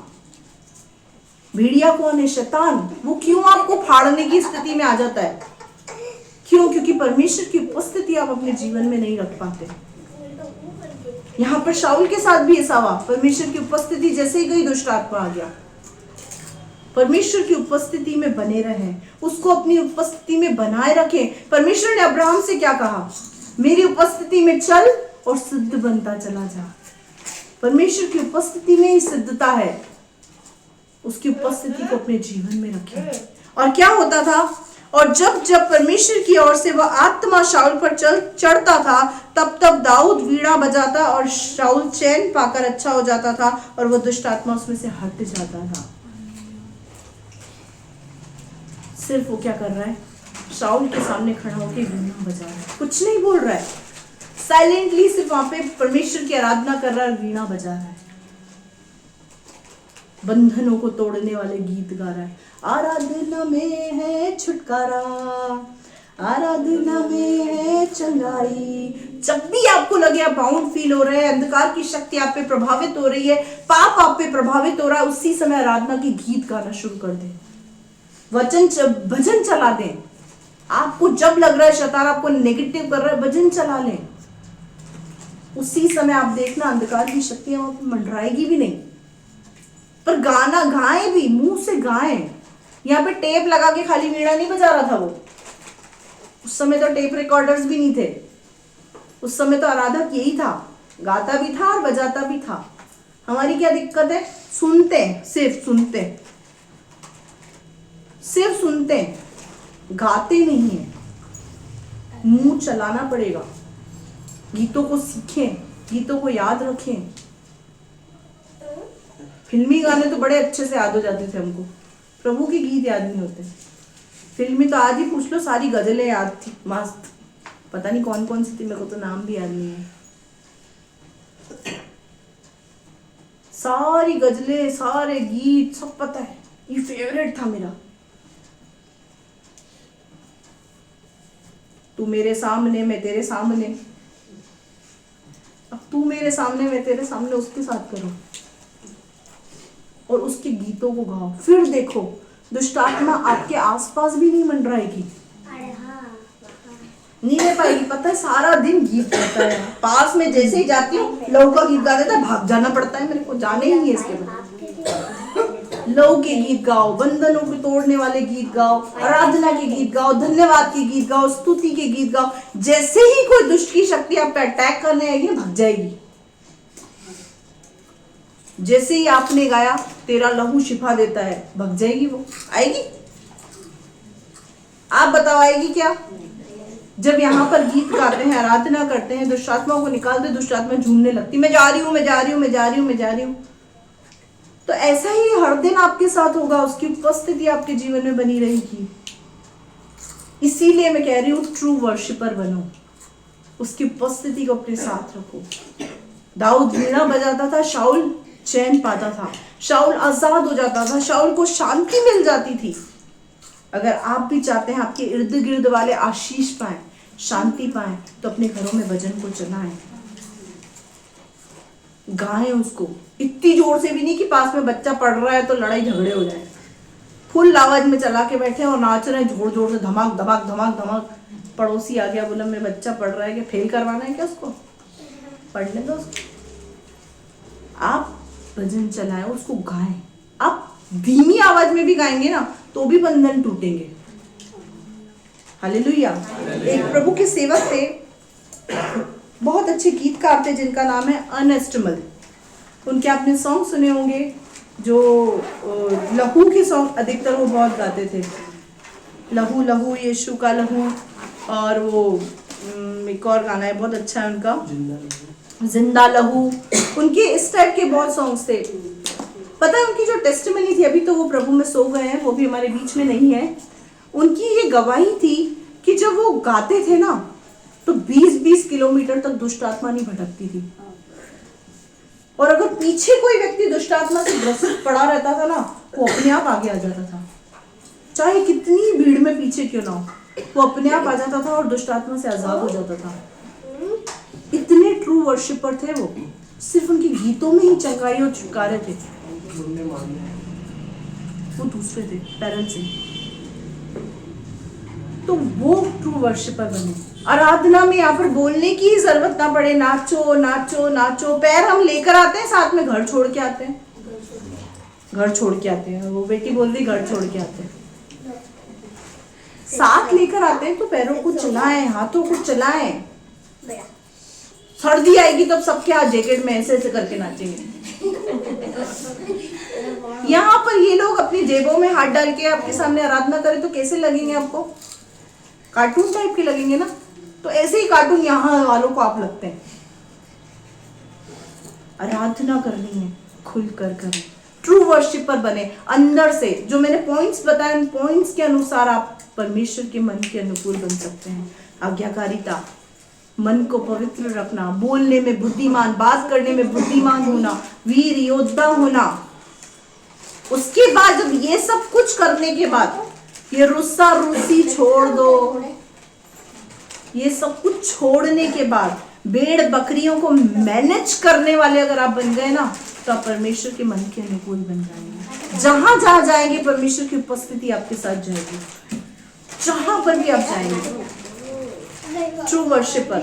भेड़िया कौन है? शैतान। वो क्यों आपको फाड़ने की स्थिति में आ जाता है? क्यों? क्योंकि परमेश्वर की उपस्थिति आप अपने जीवन में नहीं रख पाते। यहाँ पर शाऊल के साथ भी ऐसा हुआ। परमेश्वर की उपस्थिति जैसे ही गई दुष्ट आत्मा आ गया। परमेश्वर की उपस्थिति में बने रहें, उसको अपनी उपस्थिति में बनाए रखें। परमेश्वर ने अब्राहम से क्या कहा? मेरी उपस्थिति में चल और सिद्ध बनता चला जा। परमेश्वर की उपस्थिति में ही सिद्धता है। उसकी उपस्थिति को अपने जीवन में रखें। और क्या होता था? और जब जब परमेश्वर की ओर से वह आत्मा शाऊल पर चढ़ता था, तब तब दाऊद वीणा बजाता और शाऊल चैन पाकर अच्छा हो जाता था और वह दुष्ट आत्मा उसमें से हट जाता था। सिर्फ वो क्या कर रहा है? शाऊल के सामने खड़ा होकर वीणा बजा रहा है, कुछ नहीं बोल रहा है, साइलेंटली सिर्फ वहां पे परमेश्वर की आराधना कर रहा है, वीणा बजा रहा है, बंधनों को तोड़ने वाले गीत गा रहा है। आराधना में है छुटकारा, आराधना में है चंगाई। जब भी आपको लगे आप बाउंड फील हो रहे हैं, अंधकार की शक्ति आप पे प्रभावित हो रही है, पाप आप पे प्रभावित हो रहा है, उसी समय आराधना की गीत गाना शुरू कर दें, भजन चला दें। आपको जब लग रहा है शैतान आपको नेगेटिव कर रहा है, भजन चला लें। उसी समय आप देखना अंधकार की शक्तियां वहां पर मंडराएगी भी नहीं। पर गाना गाएं भी, मुंह से गाएं। यहाँ पे टेप लगा के खाली वीणा नहीं बजा रहा था वो। उस समय तो टेप रिकॉर्डर्स भी नहीं थे। उस समय तो आराधक यही था, गाता भी था और बजाता भी था। हमारी क्या दिक्कत है? सुनते हैं, सिर्फ सुनते हैं, सिर्फ सुनते हैं, गाते नहीं है। मुंह चलाना पड़ेगा। गीतों को सीखें, गीतों को याद रखें। फिल्मी गाने तो बड़े अच्छे से याद हो जाते थे हमको, प्रभु के गीत याद नहीं होते। फिल्मी तो आज ही पूछ लो, सारी गजलें याद थी मस्त, पता नहीं कौन कौन सी थी, मेरे को तो नाम भी याद नहीं है। सारी गजलें, सारे गीत सब पता है। ये फेवरेट था मेरा। तू मेरे सामने, मैं तेरे सामने। अब तू मेरे सामने, मैं तेरे सामने, उसके साथ करो और उसके गीतों को गाओ। फिर देखो दुष्ट आत्मा आपके आसपास भी नहीं मंडराएगी, नहीं रह पाएगी। पता है सारा दिन गीत गाता है, पास में जैसे ही जाती हूँ लहू का गीत गा देता है, भाग जाना पड़ता है, मेरे को जाने ही नहीं है इसके बाद। लहू के गीत गाओ, बंधनों को तोड़ने वाले गीत गाओ, आराधना के गीत गाओ, धन्यवाद के गीत गाओ, स्तुति के गीत गाओ। जैसे ही कोई दुष्ट की शक्ति आप पे अटैक करने आएगी, भाग जाएगी। जैसे ही आपने गाया तेरा लहू शिफा देता है, भग जाएगी, वो आएगी। आप बताओ आएगी क्या? जब यहाँ पर गीत गाते हैं, आराधना करते हैं, दुष्ट आत्माओं को निकालते, दुष्ट आत्मा झूमने लगती, मैं जा रही हूँ, मैं जा रही हूँ, मैं जा रही हूँ, मैं जा रही हूँ। तो ऐसा ही हर दिन आपके साथ होगा, उसकी उपस्थिति आपके जीवन में बनी रहेगी। इसीलिए मैं कह रही हूँ ट्रू वर्शिपर बनो, उसकी उपस्थिति को अपने साथ रखो। दाऊद वीणा बजाता था, शाऊल चैन पाता था, शाऊल आजाद हो जाता था, शाऊल को शांति मिल जाती थी। अगर आप भी चाहते हैं आपके इर्द गिर्द वाले आशीष पाएं, शांति पाएं, तो अपने घरों में भजन को चलाएं, गाएं उसको इतनी जोर से भी नहीं कि पास में बच्चा पढ़ रहा है तो लड़ाई झगड़े हो जाए। फुल आवाज में चला के बैठे और नाच रहे हैं जोर जोर से, धमाक धमाक धमाक धमाक। पड़ोसी आ गया, बोला मेरा बच्चा पढ़ रहा है, क्या फेल करवाना है क्या उसको? पढ़ने दो उसको। आप भजन चलाएं, उसको गाएं। आप धीमी आवाज में भी गाएंगे ना तो भी बंधन टूटेंगे। हालेलुया। एक प्रभु के सेवक थे, बहुत अच्छे गीतकार थे, जिनका नाम है अनएस्टिमल। उनके आपने सॉन्ग सुने होंगे, जो लहू के सॉन्ग अधिकतर वो बहुत गाते थे। लहू लहू यीशु का लहू, और वो एक और गाना है बहुत अच्छा है उनका, जिंदा लहू। उनके इस टाइप के बहुत सॉन्ग्स थे। पता है उनकी जो टेस्टिमनी थी, अभी तो वो प्रभु में सो गए हैं, वो भी हमारे बीच में नहीं है। उनकी ये गवाही थी कि जब वो गाते थे ना तो 20-20 किलोमीटर तक दुष्ट आत्मा नहीं भटकती थी। और अगर पीछे कोई व्यक्ति दुष्ट आत्मा से ग्रसित पड़ा रहता था ना, वो अपने आप आगे आ जाता था, चाहे कितनी भीड़ में पीछे क्यों ना हो, वो अपने आप आ जाता था और दुष्ट आत्मा से आजाद हो जाता था। इतने ट्रू वर्शिपर थे वो, सिर्फ उनके गीतों में ही चंगाई और छुटकारे थे। वो दूसरे थे पैरल से, तो वो ट्रू वर्शिपर बने। आराधना में यहाँ पर बोलने की ही जरूरत ना पड़े, नाचो नाचो नाचो। पैर हम लेकर आते हैं, साथ में घर छोड़ के आते हैं, घर छोड़ के आते हैं। वो बेटी बोल रही घर छोड़ के आते हैं, साथ लेकर आते हैं तो पैरों को चलाएं, हाथों को चलाएं। सर्दी आएगी तो सबके हाथ जैकेट में ऐसे ऐसे करके नाचेंगे। यहाँ पर ये लोग अपनी जेबों में हाथ डाल के आपके सामने आराधना करें तो कैसे लगेंगे आपको? कार्टून टाइप के लगेंगे ना। तो ऐसे ही कार्टून यहाँ वालों को आप लगते हैं। आराधना करनी है, खुल कर करें, ट्रू वर्शिपर बने अंदर से। जो मैंने पॉइंट्स बताए, उन पॉइंट्स के अनुसार आप परमेश्वर के मन के अनुकूल बन सकते हैं। आज्ञाकारिता, मन को पवित्र रखना, बोलने में बुद्धिमान, बात करने में बुद्धिमान होना, वीर योद्धा होना। उसके बाद जब ये सब कुछ करने के बाद, ये रुस्सा रुस्सी छोड़ दो, ये सब कुछ छोड़ने के बाद भेड़ बकरियों को मैनेज करने वाले अगर आप बन गए ना, तो आप परमेश्वर के मन के अनुकूल बन जाएंगे। जहां जहां जाएंगे परमेश्वर की उपस्थिति आपके साथ जाएगी, जहां पर भी आप जाएंगे। True worshipper.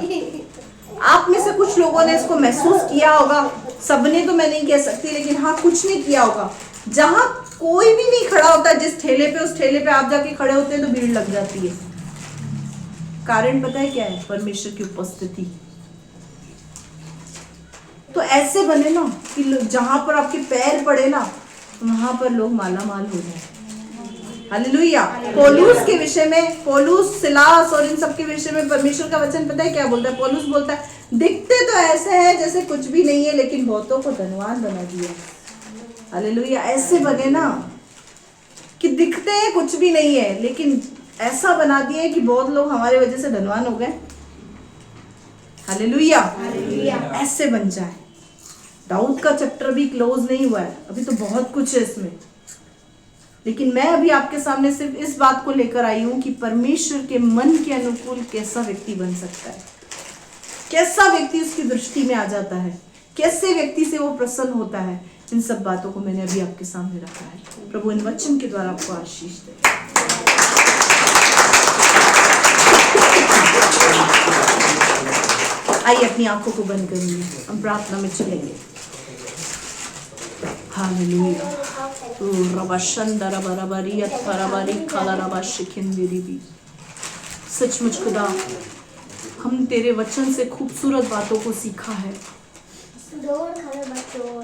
आप में से कुछ लोगों ने इसको महसूस किया होगा, सबने तो मैं नहीं कह सकती, लेकिन हाँ कुछ ने किया होगा। जहां कोई भी नहीं खड़ा होता, जिस ठेले पे, उस ठेले पे आप जाके खड़े होते हैं तो भीड़ लग जाती है। कारण पता है क्या है? परमेश्वर की उपस्थिति। तो ऐसे बने ना कि जहां पर आपके पैर पड़े ना, वहां पर लोग माला माल हो जाए। हालेलुया। पौलुस के विषय में, पौलुस, सिलास और इन सब के विषय में परमेश्वर का वचन पता है क्या बोलता है? पौलुस बोलता है, दिखते तो ऐसे हैं जैसे कुछ भी नहीं है, लेकिन बहुतों को धनवान बना दिया। हालेलुया। ऐसे बने ना कि दिखते हैं कुछ भी नहीं है, लेकिन ऐसा बना दिए कि बहुत लोग हमारे वजह से धनवान हो गए। हालेलुया। ऐसे बन जाए। दाऊद का चैप्टर भी क्लोज नहीं हुआ है, अभी तो बहुत कुछ है इसमें, लेकिन मैं अभी आपके सामने सिर्फ इस बात को लेकर आई हूं कि परमेश्वर के मन के अनुकूल कैसा व्यक्ति बन सकता है, कैसा व्यक्ति उसकी दृष्टि में आ जाता है, कैसे व्यक्ति से वो प्रसन्न होता है। इन सब बातों को मैंने अभी आपके सामने रखा है। प्रभु इन वचन के द्वारा आपको आशीष दे। आइए अपनी आंखों को बंद करेंगे, हम प्रार्थना में चलेंगे। हालेलुया। सचमुच खुदा, हम तेरे वचन से खूबसूरत बातों को सीखा है।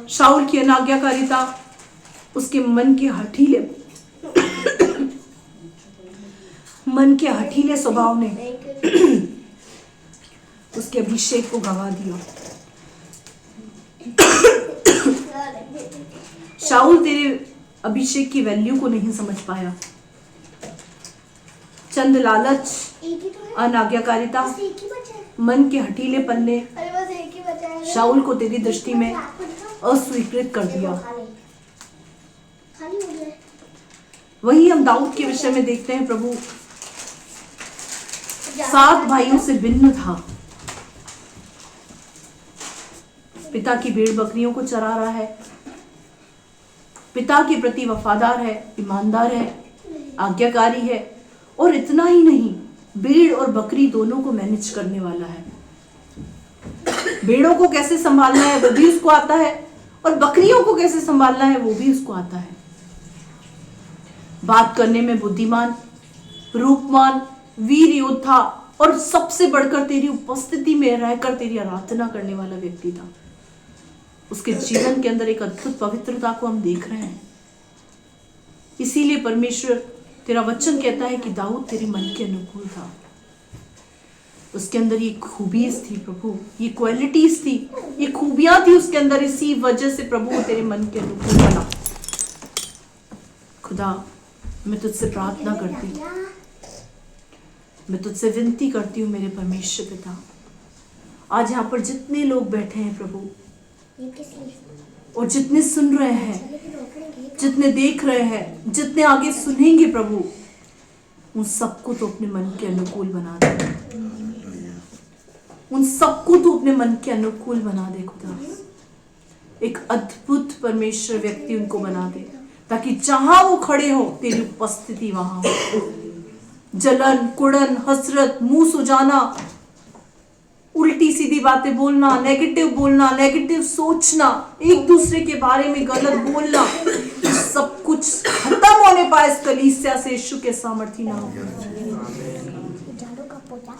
शाऊल की अनाज्ञाकारिता, उसके मन के हठीले स्वभाव ने उसके अभिषेक को गवा दिया। शाऊल तेरे अभिषेक की वैल्यू को नहीं समझ पाया। चंद लालच, अनाज्ञाकारिता, मन के हठीले पन्ने शाऊल को तेरी दृष्टि में अस्वीकृत कर दिया। वही हम दाऊद के विषय में देखते हैं। प्रभु 7 भाइयों से भिन्न था। पिता की भेड़ बकरियों को चरा रहा है, पिता के प्रति वफादार है, ईमानदार है, आज्ञाकारी है, और इतना ही नहीं, भेड़ और बकरी दोनों को मैनेज करने वाला है। भेड़ों को कैसे संभालना है वो भी उसको आता है, और बकरियों को कैसे संभालना है वो भी उसको आता है। बात करने में बुद्धिमान, रूपवान, वीर योद्धा, और सबसे बढ़कर तेरी उपस्थिति में रहकर तेरी आराधना करने वाला व्यक्ति था। उसके जीवन के अंदर एक अद्भुत पवित्रता को हम देख रहे हैं। इसीलिए परमेश्वर तेरा वचन कहता है कि दाऊद तेरे मन के अनुकूल था। उसके अंदर ये खूबीज थी प्रभु, ये क्वालिटीज थी, ये खूबियां थी उसके अंदर। इसी वजह से प्रभु तेरे मन के अनुकूल बना। खुदा, मैं तुझसे प्रार्थना करती हूँ, मैं तुझसे विनती करती हूँ मेरे परमेश्वर पिता, आज यहाँ पर जितने लोग बैठे हैं प्रभु, और जितने सुन रहे हैं, जितने देख रहे हैं, जितने आगे सुनेंगे प्रभु, उन सबको तो अपने मन के अनुकूल बना दे। उन सबको तो अपने मन के अनुकूल बना दे खुदा। एक अद्भुत परमेश्वर व्यक्ति उनको बना दे, ताकि जहां वो खड़े हो तेरी उपस्थिति वहां हो। जलन, कुड़न, हसरत, मुंह सुजाना, उल्टी सीधी बातें बोलना, नेगेटिव बोलना, नेगेटिव सोचना, एक दूसरे के बारे में गलत बोलना, सब कुछ खत्म होने पाए इस कलीसिया से यीशु के सामर्थी नाम।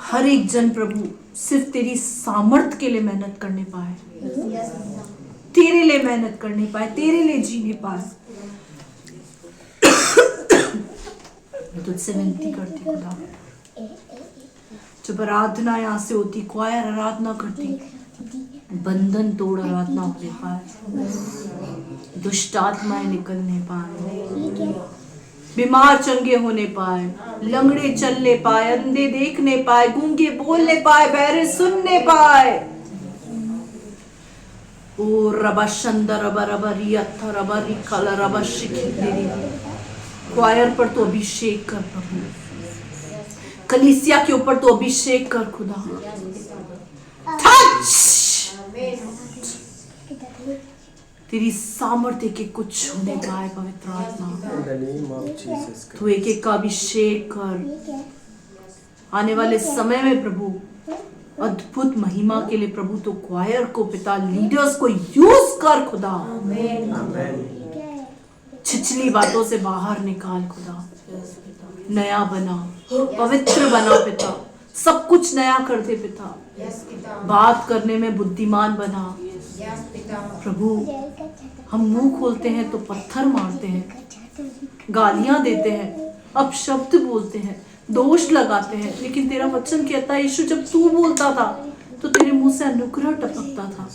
हर एक जन प्रभु सिर्फ तेरी सामर्थ के लिए मेहनत करने पाए, तेरे लिए मेहनत करने पाए, तेरे लिए जीने पाए। मैं तुझसे विनती करती खुदा, जब आराधना यहाँ से होती, क्वायर आराधना करती, बंधन तोड़ आराधना होने पाए, दुष्ट आत्माएं निकलने पाए, बीमार चंगे होने पाए, लंगड़े चलने पाए, अंधे देखने पाए, गूंगे बोलने पाए, बहरे सुनने पाए। ओ रबा शंदर रबा रबा रियत्था रबा रिखल रबा शिखिंदेरी। क्वायर पर तो अभिषेक कर प्रभु, कलीसिया के ऊपर तो अभिषेक कर खुदा। तेरी सामर्थ्य के कुछ होने पाए पवित्र आत्मा, तू एक एक का अभिषेक कर। आने वाले समय में प्रभु अद्भुत महिमा के लिए प्रभु तो क्वायर को पिता, लीडर्स को यूज कर खुदा। छिछली बातों से बाहर निकाल खुदा, नया बना, पवित्र बना पिता, सब कुछ नया कर दे पिता। बात करने में बुद्धिमान बना प्रभु। हम मुंह खोलते हैं तो पत्थर मारते हैं, गालियां देते हैं, अपशब्द बोलते हैं, दोष लगाते हैं, लेकिन तेरा वचन कहता है यीशु जब तू बोलता था तो तेरे मुंह से अनुग्रह टपकता था।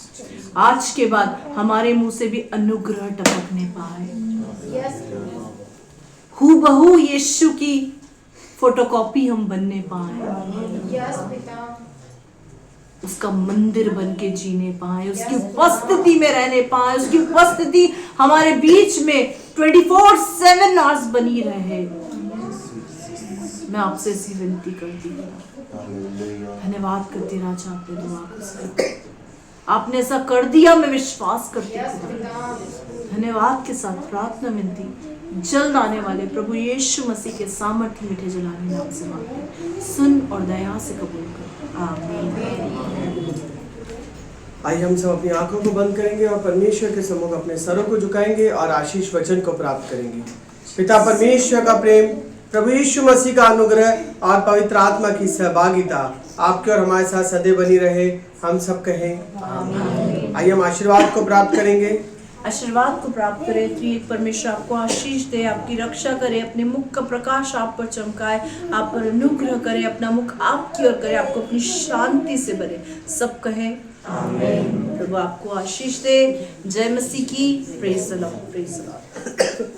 आज के बाद हमारे मुंह से भी अनुग्रह टपकने पाए, हूबहू यीशु की फोटोकॉपी हम बनने पाए, उसका मंदिर बन के जीने पाए, उसकी उपस्थिति में रहने पाए, उसकी उपस्थिति हमारे बीच में 24/7 आवर्स बनी रहे। मैं आपसे ऐसी विनती करती हूँ, धन्यवाद करती राजा, आपने दुआ को सुना, आपने ऐसा कर दिया, मैं विश्वास करती हूँ। धन्यवाद के साथ प्रार्थना विनती जल्द आने वाले प्रभु यीशु मसीह के सामर्थ्य मीठे जलाने नाम से मांगते, सुन और दया से कबूल कर, आमीन। आइए हम सब अपनी आंखों को बंद करेंगे और परमेश्वर के सम्मुख अपने सरों को झुकाएंगे और आशीष वचन को प्राप्त करेंगे। पिता परमेश्वर का प्रेम, प्रभु यीशु मसीह का अनुग्रह और पवित्र आत्मा की सहभागिता आपके और हमारे साथ सदैव बनी रहे। हम सब कहें आमीन। आइए हम आशीर्वाद को प्राप्त करेंगे। आशीर्वाद को प्राप्त करें। त्रिएक परमेश्वर आपको आशीष दे, आपकी रक्षा करे, अपने मुख का प्रकाश आप पर चमकाए, आप पर अनुग्रह करे, अपना मुख आपकी ओर करे, आपको अपनी शांति से भरे। सब कहे आमीन। प्रभु आपको आशीष दे। जय मसीह की। Praise the Lord, praise the Lord.